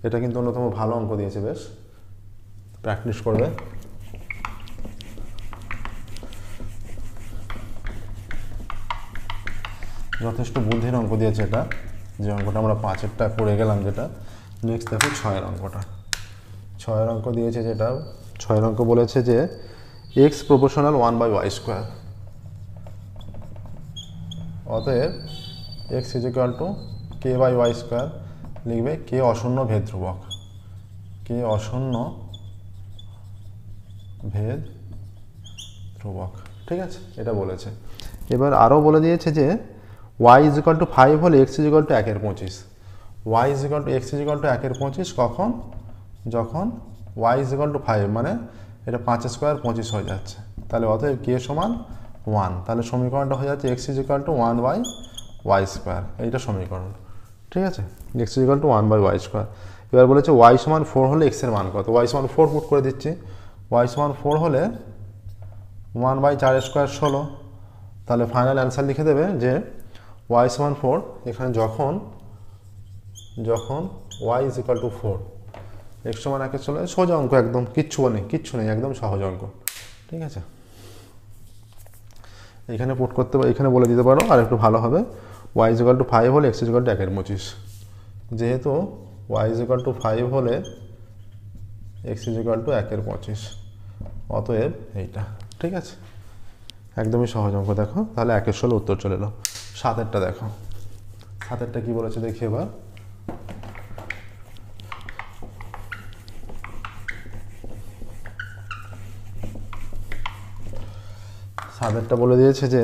[SPEAKER 1] এটা কিন্তু অন্যতম ভালো অঙ্ক দিয়েছে, বেশ প্র্যাকটিস করবে। যথেষ্ট বুদ্ধির অঙ্ক দিয়েছে এটা, যে অঙ্কটা আমরা 5-এরটা করে গেলাম যেটা। নেক্সট দেখো 6-এর অঙ্কটা। 6-এর অঙ্ক দিয়েছে যেটা, 6-এর অঙ্ক বলেছে যে এক্স প্রপোর্শনাল 1/y²। অতএব এক্স ইজিক্যাল টু k/y² লিখবে কে অশূন্য ভেদ ধ্রুবক, কে অশূন্য ভেদ ধ্রুবক। ঠিক আছে, এটা বলেছে। এবার আরও বলে দিয়েছে যে y ইজিক্যাল টু 5 হলে x is equal to 1/25। y is equal to x is equal to 1/25 কখন? যখন y ইজিক্যাল টু 5, মানে এটা 5² 25 হয়ে যাচ্ছে। তাহলে অতএব k সমান 1। তাহলে সমীকরণটা হয়ে যাচ্ছে x ইজিক্যাল টু 1/y²। এইটা সমীকরণ। ঠিক আছে, x ইজিক্যাল টু 1/y²। এবার বলেছে y সমান 4 হলে x এর মান কত? y সমান 4 পুট করে দিচ্ছি। y সমান 4 হলে 1/4² 16। তাহলে ফাইনাল অ্যান্সার লিখে দেবে যে y সমান 4, এখানে যখন y is equal to 4, x সমান 1 চলে, সোজা অঙ্ক একদম, কিচ্ছু নেই, একদম সহজ অঙ্ক। ঠিক আছে, এখানে পুট করতে পারো, এখানে বলে দিতে পারো, আর একটু ভালো হবে। y ইজ ইকাল টু 5 হলে x ইজ ইকাল টু 1/25। যেহেতু y ইজ ইকাল টু 5 হলে x ইজ ইকাল টু 1/25, অতএব এইটা। ঠিক আছে, একদমই সহজ অঙ্ক। দেখো তাহলে 1/16 উত্তর চলে এলো। 7এরটা দেখো, 7এরটা কি বলেছে দেখি এবার। সাদেরটা বলে দিয়েছে যে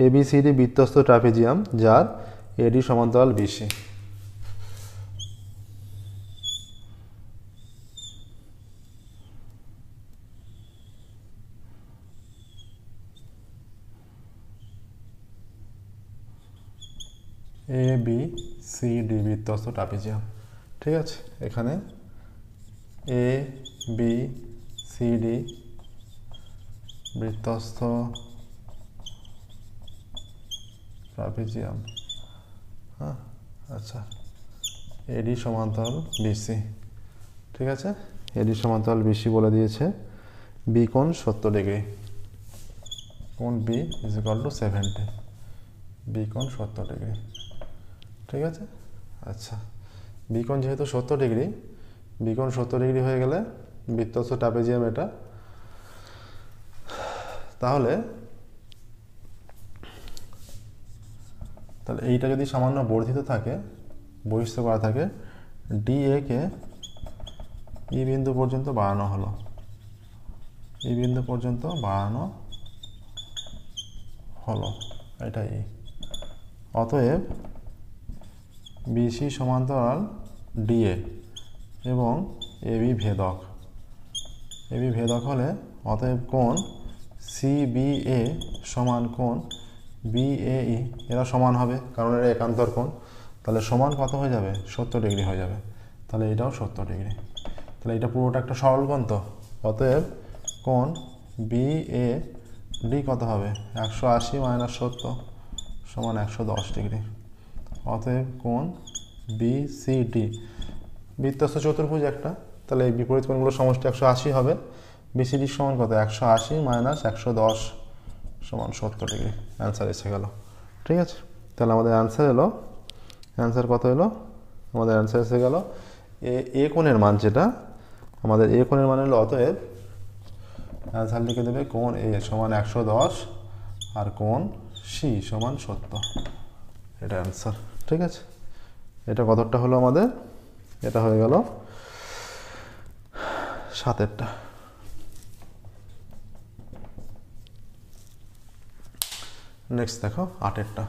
[SPEAKER 1] ABCD বৃত্তস্থ ট্রাপিজিয়াম যার AD সমান্তরাল BC। ABCD বৃত্তস্থ ট্রাপিজিয়াম। ঠিক আছে, এখানে ABCD বৃত্তস্থ ট্রাপিজিয়াম। হ্যাঁ, আচ্ছা, AD সমান্তরাল BC। ঠিক আছে, AD সমান্তরাল BC বলে দিয়েছে। B কোণ 70 ডিগ্রি, কোণ B is equal two 70, B কোণ 70 ডিগ্রি। ঠিক আছে, আচ্ছা, B কোণ যেহেতু 70 ডিগ্রি, B কোণ 70 ডিগ্রি হয়ে গেলে বৃত্তস্থ ট্রাপিজিয়াম এটা। তাহলে এইটা যদি সামান্য বর্ধিত থাকে, বহিস্থ করা থাকে, DA কে E বিন্দু পর্যন্ত বাড়ানো হলো, E বিন্দু পর্যন্ত বাড়ানো হলো, এটাই। অতএব BC সমান্তরাল DA এবং AB ভেদক, AB ভেদক হলে অতএব কোণ CBA সমান কোণ BAE, এরা সমান হবে কারণ এরা একান্তর কোণ। তাহলে সমান কত হয়ে যাবে? 70 ডিগ্রি হয়ে যাবে। তাহলে এটাও 70 ডিগ্রি। তাহলে এটা পুরোটা একটা সরল কোণ তো। অতএব কোণ BAD কত হবে? 180 - 70 সমান 110 ডিগ্রি। অতএব কোণ BCD বৃত্তস্থ চতুর্ভুজ একটা, তাহলে এই বিপরীত কোণগুলো সমষ্টি 180 হবে। BCD সমান কত? 180 - 110 সমান 70 ডিগ্রি। অ্যান্সার এসে গেল। ঠিক আছে, তাহলে আমাদের অ্যান্সার এলো, অ্যান্সার কত এলো? আমাদের অ্যান্সার এসে গেল এ কোণের মান, যেটা আমাদের এ কোণের মান হলো, অতএব অ্যান্সার লিখে দেবে কোণ এ সমান 110 আর কোণ সি সমান 70। এটা অ্যান্সার। ঠিক আছে, এটা কতটা হলো আমাদের? এটা হয়ে গেল 7এরটা। নেক্সট দেখো 8এরটা।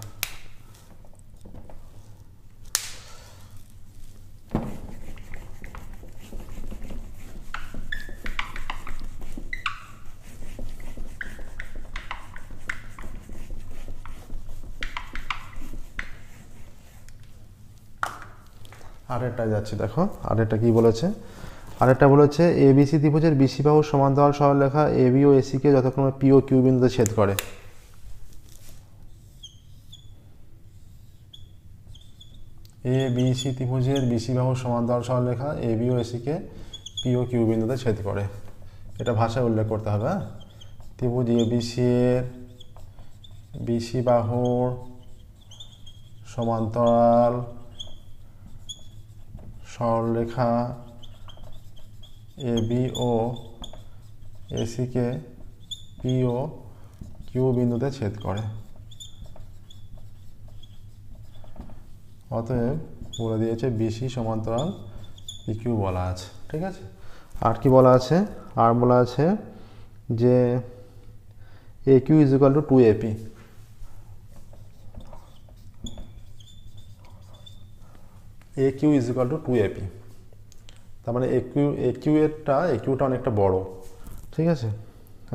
[SPEAKER 1] আরেকটায় যাচ্ছি, দেখো আরেকটা কি বলেছে। আরেকটা বলেছে ABC ত্রিভুজের BC বাহুর সমান্তরাল সরলরেখা AB ও AC কে যথাক্রমে P ও Q বিন্দুতে ছেদ করে। ABC ত্রিভুজের BC বাহুর সমান্তরাল সরলরেখা AB ও AC কে P ও Q বিন্দুতে ছেদ করে। এটা ভাষায় উল্লেখ করতে হবে। হ্যাঁ, ত্রিভুজ ABC এর BC বাহুর সমান্তরাল সরলরেখা A B O এসিকে P O Q বিন্দুতে ছেদ করে। অতএব বলে দিয়েছে বিসি সমান্তরাল পি কিউ বলা আছে। ঠিক আছে, আর কি বলা আছে? আর বলা আছে যে A Q is equal to 2AP। A Q is equal to 2AP, তার মানে একিউটা অনেকটা বড়। ঠিক আছে,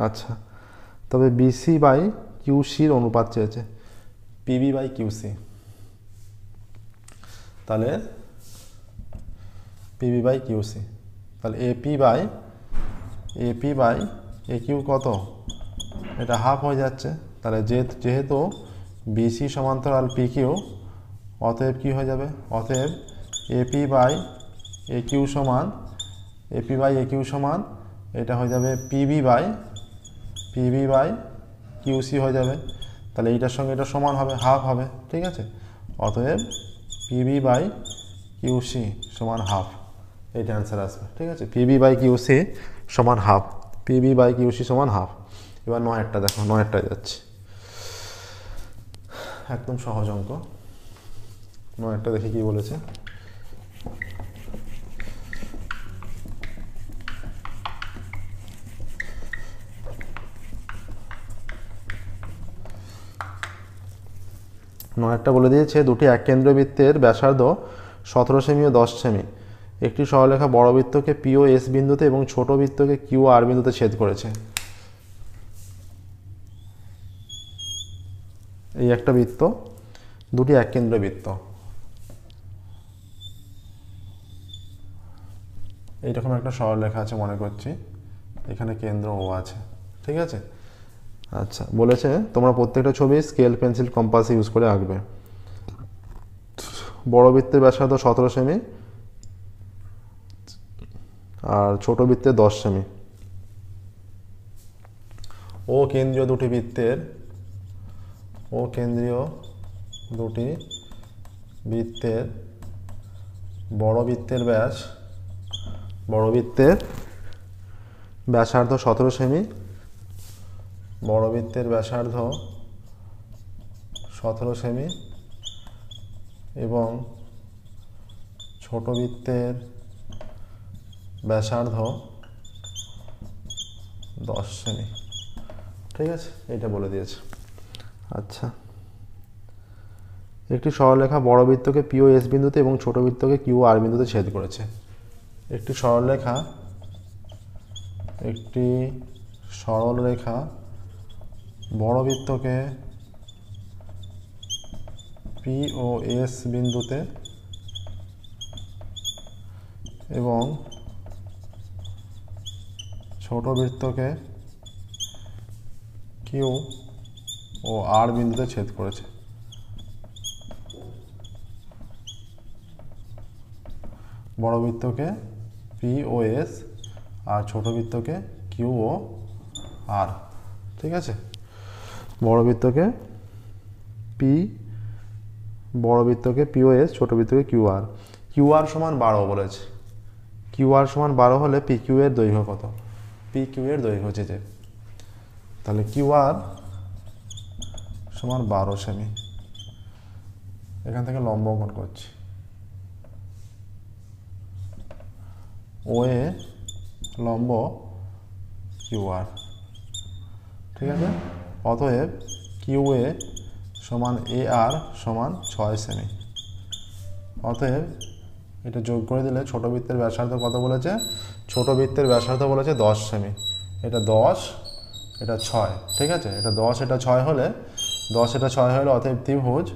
[SPEAKER 1] আচ্ছা, তবে বিসি বাই কিউসির অনুপাত চেয়েছে, পিবি বাই কিউসি। তাহলে পিবি বাই কিউসি, তাহলে এপি বাই এ কিউ কত? এটা হাফ হয়ে যাচ্ছে। তাহলে যেহেতু বিসি সমান্তরাল পি কিউ, অতএব কি হয়ে যাবে? অতএব এপি বাই এ কিউ সমান এটা হয়ে যাবে পিবি বাই কিউসি হয়ে যাবে। তাহলে এইটার সঙ্গে এটা সমান হবে, হাফ হবে। ঠিক আছে, অতএব পিবি বাই কিউসি সমান হাফ, এইটা অ্যান্সার আসবে। ঠিক আছে, পিবি বাই কিউসি সমান হাফ, পিবি বাই কিউসি সমান হাফ। এবার 9 দেখো, 9 যাচ্ছে, একদম সহজ অঙ্ক। 9 দেখি কি বলেছে। নয়টা বলে দিয়েছে দুটি এক কেন্দ্রীয় বৃত্তের ব্যাসার্ধ 17 সেমি ও 10 সেমি একটি সরলরেখা বড় বৃত্তকে পি ও এস বিন্দুতে এবং ছোট বৃত্তকে কিউ আর বিন্দুতে ছেদ করেছে। এই একটা বৃত্ত, দুটি এক কেন্দ্রীয় বৃত্ত, এইরকম একটা সরলরেখা আছে মনে করছি, এখানে কেন্দ্র ও আছে। ঠিক আছে, আচ্ছা, বলেছে তোমরা প্রত্যেকটা ছবি স্কেল পেন্সিল কম্পাস ইউজ করে আঁকবে। বড় বৃত্তের ব্যাসার্ধ 17 সেমি আর ছোট বৃত্তের 10 সেমি। ও কেন্দ্রীয় দুটি বৃত্তের বড় বৃত্তের ব্যাসার্ধ 17 সেমি, বড় বৃত্তের ব্যাসার্ধ 17 সেমি এবং ছোট বৃত্তের ব্যাসার্ধ 10 সেমি। ঠিক আছে, এটা বলে দিয়েছে। আচ্ছা, একটি সরলরেখা বড় বৃত্তকে পি ও এস বিন্দুতে এবং ছোট বৃত্তকে কিউ আর বিন্দুতে ছেদ করেছে। একটি সরলরেখা বড় বৃত্তকে পি ও এস বিন্দুতে এবং ছোট বৃত্তকে কিউ ও আর বিন্দুতে ছেদ করেছে। বড় বৃত্তকে পি ও এস আর ছোট বৃত্তকে কিউ ও আর। ঠিক আছে, বড় বৃত্তকে পি ও এস, ছোট বৃত্তকে কিউ আর। কিউ আর সমান 12 বলেছে। কিউ আর সমান 12 হলে পি কিউ এর দৈর্ঘ্য কত? পি কিউ এর দৈর্ঘ্য হচ্ছে, তাহলে কিউ আর সমান 12 সেমি। এখান থেকে লম্ব অঙ্কন করছি। ও এ লম্ব কিউ আর। ঠিক আছে, অতএব কিউ এ সমান এ আর সমান 6 সেমি। অতএব এটা যোগ করে দিলে ছোট বৃত্তের ব্যাসার্ধ কত বলেছে? ছোট বৃত্তের ব্যাসার্ধ বলেছে 10 সেমি। এটা 10, এটা 6। ঠিক আছে, এটা 10, এটা 6 হলে অতএব ত্রিভুজ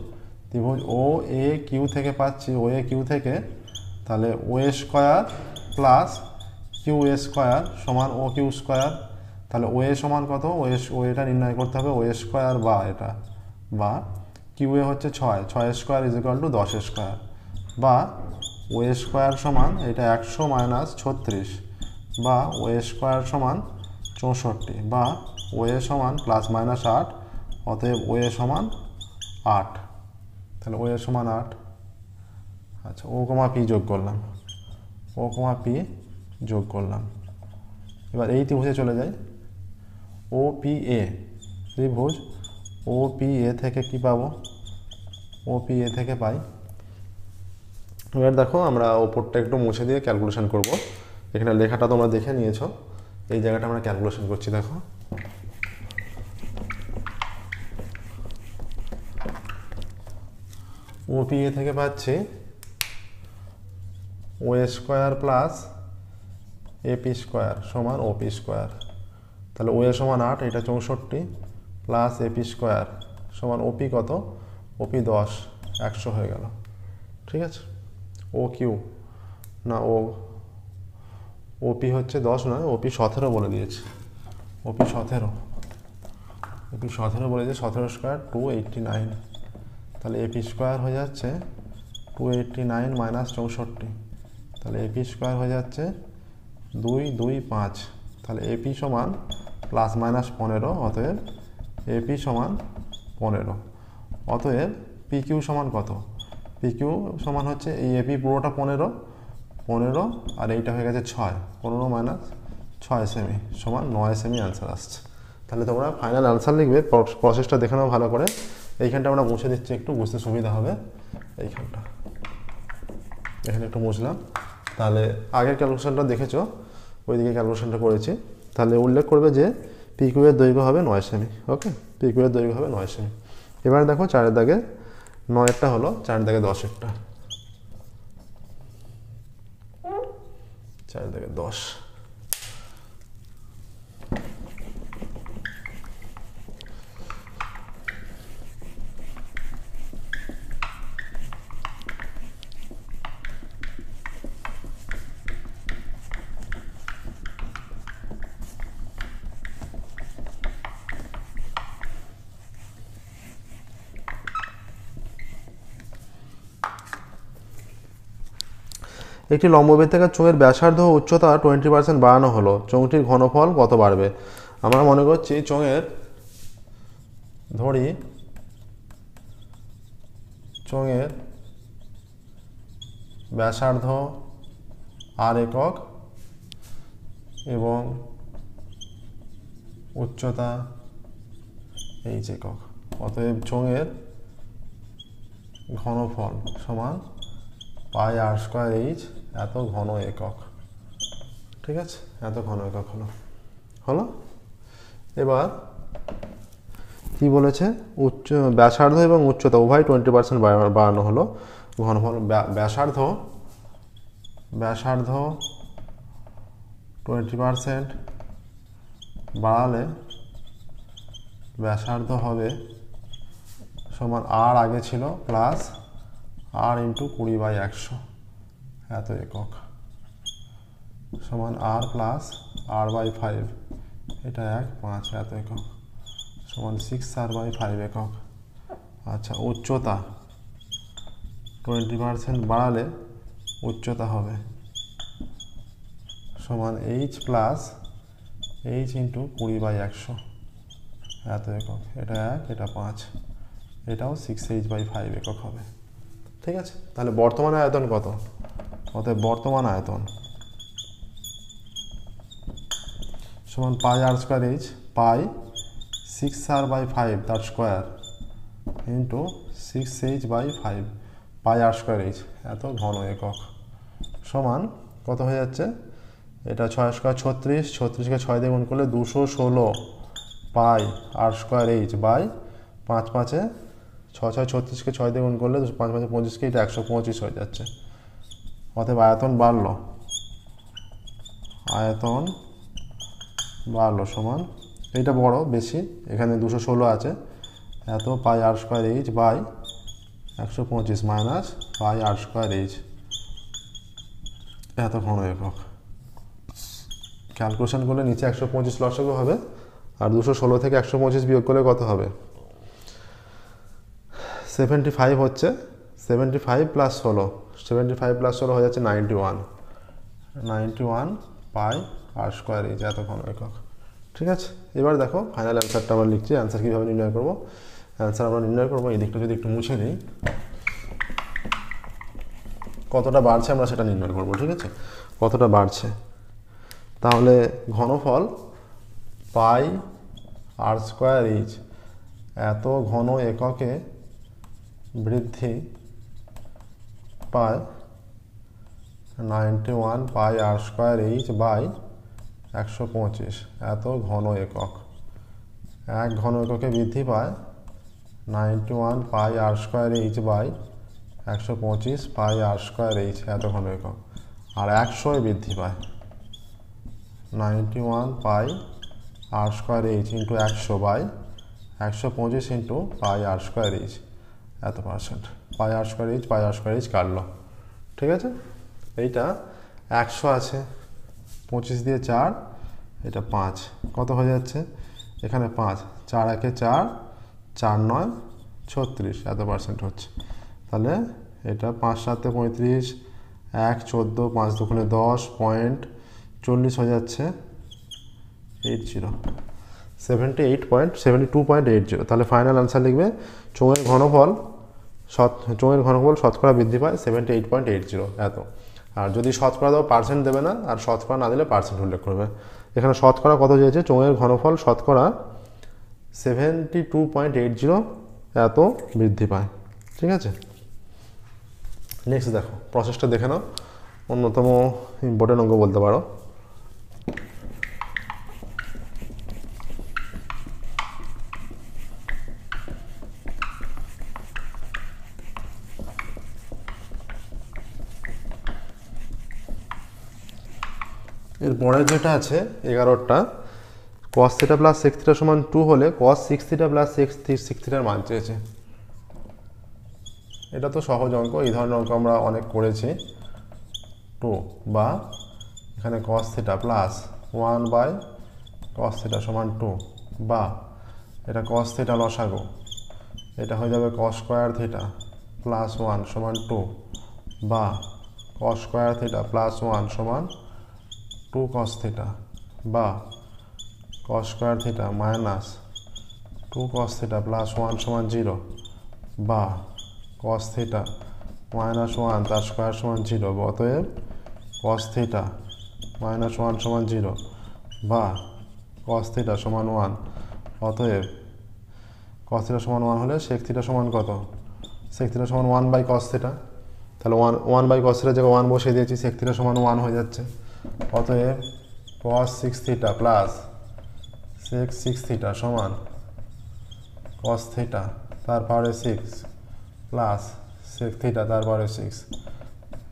[SPEAKER 1] ও এ কিউ থেকে পাচ্ছি, ও এ কিউ থেকে, তাহলে ও এ স্কোয়ার প্লাস কিউ এ স্কোয়ার সমান ও কিউ স্কোয়ার। তাহলে ও এ সমান কত? ও এটা নির্ণয় করতে হবে, ও এ স্কোয়ার বা কিউ এ হচ্ছে 6 square is equal two 10 square, বা ও এ স্কোয়ার সমান এটা 100 মাইনাস 36, বা ও এ স্কোয়ার সমান 64, বা ও এ সমান প্লাস মাইনাস 8। অতএব ও এ সমান 8। তাহলে ও এ সমান 8। আচ্ছা, ও কমা পি যোগ করলাম। এবার এই ত্রিভুজে চলে যাই, OPA ত্রিভুজ OPA থেকে কি পাবো, OPA থেকে পাই। এবার দেখো আমরা ওপরটা একটু মুছে দিয়ে ক্যালকুলেশন করব। এখানে লেখাটা তোমরা দেখে নিয়েছো, এই জায়গাটা আমরা ক্যালকুলেশন করছি। দেখো OPA থেকে পাচ্ছি OA square plus AP square সমান OP স্কোয়ার। তাহলে OA সমান 8, এটা 64 প্লাস AP স্কোয়ার সমান OP কত, OP 10, 100 হয়ে গেল। ঠিক আছে, OQ না OP হচ্ছে 10 নয়, OP 17 বলে দিয়েছে, OP 17 বলে দিয়েছে। 17 স্কোয়ার 289, তাহলে AP স্কোয়ার হয়ে যাচ্ছে 289 মাইনাস 64, তাহলে AP স্কোয়ার হয়ে যাচ্ছে 225। তাহলে AP সমান প্লাস মাইনাস 15, অতএব AP সমান 15। অতএব PQ সমান কত, PQ সমান হচ্ছে এই AP পুরোটা 15 আর এইটা হয়ে গেছে 6, 15 মাইনাস 6 সেমি সমান 9 সেমি অ্যান্সার আসছে। তাহলে তোমরা ফাইনাল অ্যান্সার লিখবে, প্রসেসটা দেখে নাও ভালো করে। এইখানটা আমরা মুছে দিচ্ছি, একটু বুঝতে সুবিধা হবে। এইখানটা এখানে একটু মুছলাম। তাহলে আগের ক্যালকুলেশনটা দেখেছো, ওইদিকে ক্যালকুলেশনটা করেছি। তাহলে উল্লেখ করবে যে PQ এর দৈর্ঘ্য হবে 9 সেমি। ওকে, PQ এর দৈর্ঘ্য হবে 9 সেমি। এবার দেখো 4 দাগে 9-এরটা হলো, 4 দাগে 10-এরটা, 4 দাগে 10। একটি লম্ববৃত্তাকার চোঙের ব্যাসার্ধ ও উচ্চতা 20% বাড়ানো হলো, চোঙটির ঘনফল কত বাড়বে? আমরা মনে করছি চোঙের ব্যাসার্ধ R একক এবং উচ্চতা H একক। অতএব চোঙের ঘনফল সমান পাই R স্কোয়ার H, এত ঘন একক। ঠিক আছে, এত ঘন একক হলো। এবার কি বলেছে, ব্যাসার্ধ এবং উচ্চতা উভয় 20% বাড়ানো হলো, ঘনফল ব্যাসার্ধ 20% বাড়ালে ব্যাসার্ধ হবে সমান R আগে ছিল প্লাস R ইন্টু 20/100, এত একক সমান R প্লাস R/5, এটা 1/5, এত একক সমান 6R/5 একক। আচ্ছা, উচ্চতা 20% বাড়ালে উচ্চতা হবে সমান H প্লাস H ইন্টু 20/100, এত একক, এটা 1, এটা 5, এটাও 6H/5 একক হবে। ঠিক আছে, তাহলে বর্তমান আয়তন কত? অতএব বর্তমান আয়তন সমান পাই R স্কোয়ার H, পাই 6R/5 তার স্কোয়ার ইন্টু 6H/5 পাই R স্কোয়ার H, এত ঘন একক সমান কত হয়ে যাচ্ছে? এটা 6 স্কোয়ার 36, 36কে 6 দিয়ে গুণ করলে 216 পাই R স্কোয়ার H বাই 5 5-এ 6 6 36কে 6 দিয়ে গুণ করলে 5 5 25কে এটা 125 হয়ে যাচ্ছে। অতএব আয়তন বাড়লো সমান, এইটা বড় বেশি, এখানে 216 আছে, এত pi R square H by 125 minus pi R square H, এত ঘন একক। ক্যালকুলেশন করলে নিচে 125 লসাগু হবে, আর 216 থেকে 125 বিয়োগ করলে কত হবে? 75 হচ্ছে, 75 প্লাস 16, 75 প্লাস 16 হয়ে যাচ্ছে 91 পাই R স্কোয়ার H, এত ঘন একক। ঠিক আছে, এবার দেখো ফাইনাল অ্যান্সারটা আমরা লিখছি। অ্যান্সার কীভাবে নির্ণয় করবো? অ্যান্সার আমরা নির্ণয় করবো, এই দিকটা যদি একটু মুছে নিই, কতটা বাড়ছে আমরা সেটা নির্ণয় করবো। ঠিক আছে, কতটা বাড়ছে, তাহলে ঘনফল পাই আর স্কোয়ার এইচ এত ঘন এককে বৃদ্ধি পায় 91 pi R square H by 125 এত ঘন একক। এক ঘন এককে বৃদ্ধি পায় 91 pi R square H by 125 pi R square H এত ঘন একক। আর 100 বৃদ্ধি পায় 91 pi R square H into 100 by 125 into pi R square H এত percent. Pi R square H কাটলো, ঠিক আছে। এইটা 100 আছে, 25 দিয়ে 4, এটা 5, কত হয়ে যাচ্ছে এখানে 5, 4 একে 4, 4 9 36 এত পার্সেন্ট হচ্ছে। তাহলে এটা 5 7 35, 1 14, 5 2 10, 0.40 হয়ে যাচ্ছে 80, 72.80। তাহলে ফাইনাল আনসার লিখবে চোঙের ঘনফল শতকরা বৃদ্ধি পায় 78.80 এত। আর যদি শতকরা দাও পার্সেন্ট দেবে না, আর শতকরা না দিলে পার্সেন্ট উল্লেখ করবে। এখানে শতকরা কত চেয়েছে, চোঙের ঘনফল শতকরা 72.80 এত বৃদ্ধি পায়, ঠিক আছে। নেক্সট দেখো, প্রসেসটা দেখে নাও, অন্যতম ইম্পর্টেন্ট অঙ্ক বলতে পারো। এর পরের যেটা আছে 11টা, cos θ প্লাস sec θ সমান 2 হলে cos 6 θ প্লাস sec θ এর মান চেয়েছে। এটা তো সহজ অঙ্ক, এই ধরনের অঙ্ক আমরা অনেক করেছি। 2 বা এখানে cos θ প্লাস 1 বাই cos θ সমান 2, বা এটা cos θ লসাগু, এটা হয়ে যাবে cos স্কোয়ার θ প্লাস 1 সমান 2, বা cos স্কোয়ার θ প্লাস 1 সমান 2 cos θ, বা cos square θ minus 2 cos θ plus 1 সমান 0, বা cos θ মাইনাস 1 তার স্কোয়ার সমান 0। অতএব cos θ মাইনাস 1 সমান 0, বা cos θ সমান 1। অতএব cos θ সমান 1 হলে sec θ সমান কত, sec θ সমান 1 বাই cos θ। তাহলে 1 বাই cos θ জায়গায় 1 বসিয়ে দিয়েছি, sec θ সমান 1 হয়ে যাচ্ছে। অতএব cos 6 θ প্লাস sec 6 θ সমান cos θ তার পাওয়ারে 6 প্লাস sec θ তার পাওয়ারে 6।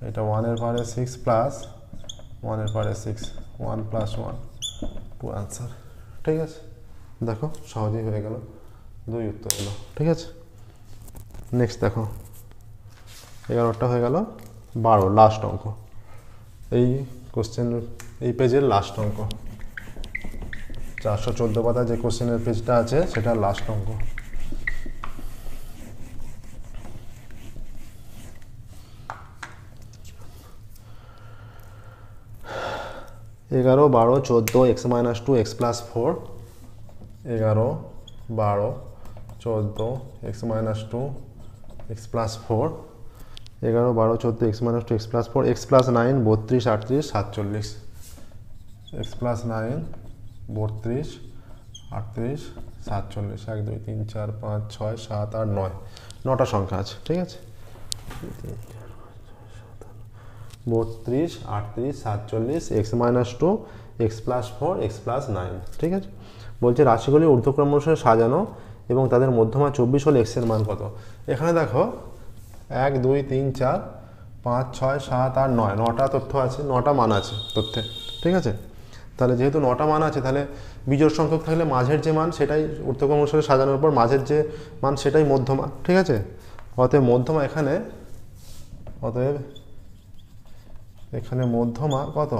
[SPEAKER 1] এটা 1 এর পাওয়ারে 6 প্লাস 1 এর পাওয়ারে 6, 1 প্লাস 1 2 আনসার, ঠিক আছে। দেখো সহজেই হয়ে গেল, 2 উত্তর হলো, ঠিক আছে। নেক্সট দেখো, 11টা হয়ে গেল, 12 লাস্ট অঙ্ক। এই কোশ্চেন এই পেজের লাস্ট অঙ্ক, 414 পাতায় যে কোশ্চেনের পেজটা আছে সেটা লাস্ট অঙ্ক। এগারো 12 14 x minus 2 x plus 4, 11 12 14 x minus 2 x plus 4, 11 12 14 x minus 2 x plus 4, x plus 9 32 38 47, x plus 9 32 38 47, 1 2 3 4 5 6 7 8 9, 9টা সংখ্যা আছে, ঠিক আছে। 32 38 47 x minus 2 x plus 4 x plus 9, ঠিক আছে। বলছে রাশিগুলি ঊর্ধ্বক্রম অনুসারে সাজানো এবং তাদের মধ্যমা 24 হলে x এর মান কত। এখানে দেখো 1 2 3 4 5 6 7 8 9, 9টা তথ্য আছে, 9টা মান আছে তথ্যে, ঠিক আছে। তাহলে যেহেতু 9টা মান আছে, তাহলে বিজোড় সংখ্যক থাকলে মাঝের যে মান সেটাই ঊর্ধ্বক্রম অনুসারে সাজানোর পর মাঝের যে মান সেটাই মধ্যমা, ঠিক আছে। অতএব মধ্যমা এখানে মধ্যমা কত,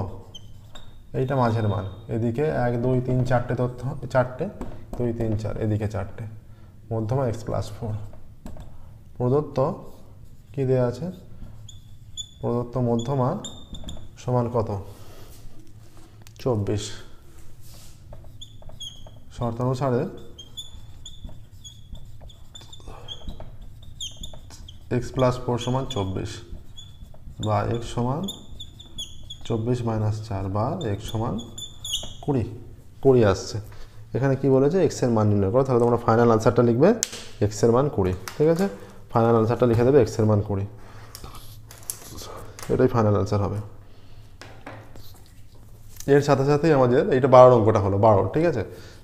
[SPEAKER 1] এইটা মাঝের মান, এদিকে 1 2 3 4টে তথ্য, 4টে 2 3 4, এদিকে 4টে, মধ্যমা x প্লাস 4। প্রদত্ত কি দেওয়া আছে, প্রদত্ত মধ্যমা সমান কত 24, শর্তানুসারে x প্লাস 4 সমান 24, বা x সমান 24 মাইনাস 4, বা x সমান 20 20 আসছে। এখানে কি বলেছে এক্স এর মান নির্ণয় করো, তাহলে তোমরা ফাইনাল আনসারটা লিখবে এক্স এর মান 20। ঠিক আছে, ফাইনাল আনসারটা লিখে দেবে এক্স এর মান 20, এটাই ফাইনাল আনসার হবে। এর সাথে সাথেই আমাদের এইটা 12 অঙ্কটা হলো 12। ঠিক আছে,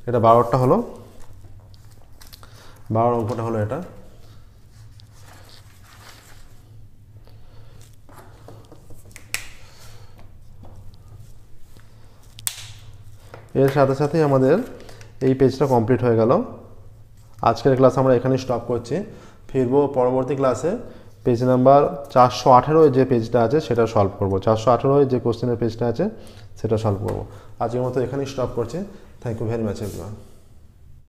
[SPEAKER 1] এটা 12টা হলো, 12 অঙ্কটা হলো এটা। এর সাথে সাথেই আমাদের এই পেজটা কমপ্লিট হয়ে গেল। আজকের ক্লাস আমরা এখানেই স্টপ করছি, ফিরবো পরবর্তী ক্লাসে পেজ নাম্বার 418 যে পেজটা আছে সেটা সলভ করব। 418 যে কোশ্চেনের পেজটা আছে সেটা সলভ করব। আজকের মতো এখানেই স্টপ করছি। Thank you very much everyone.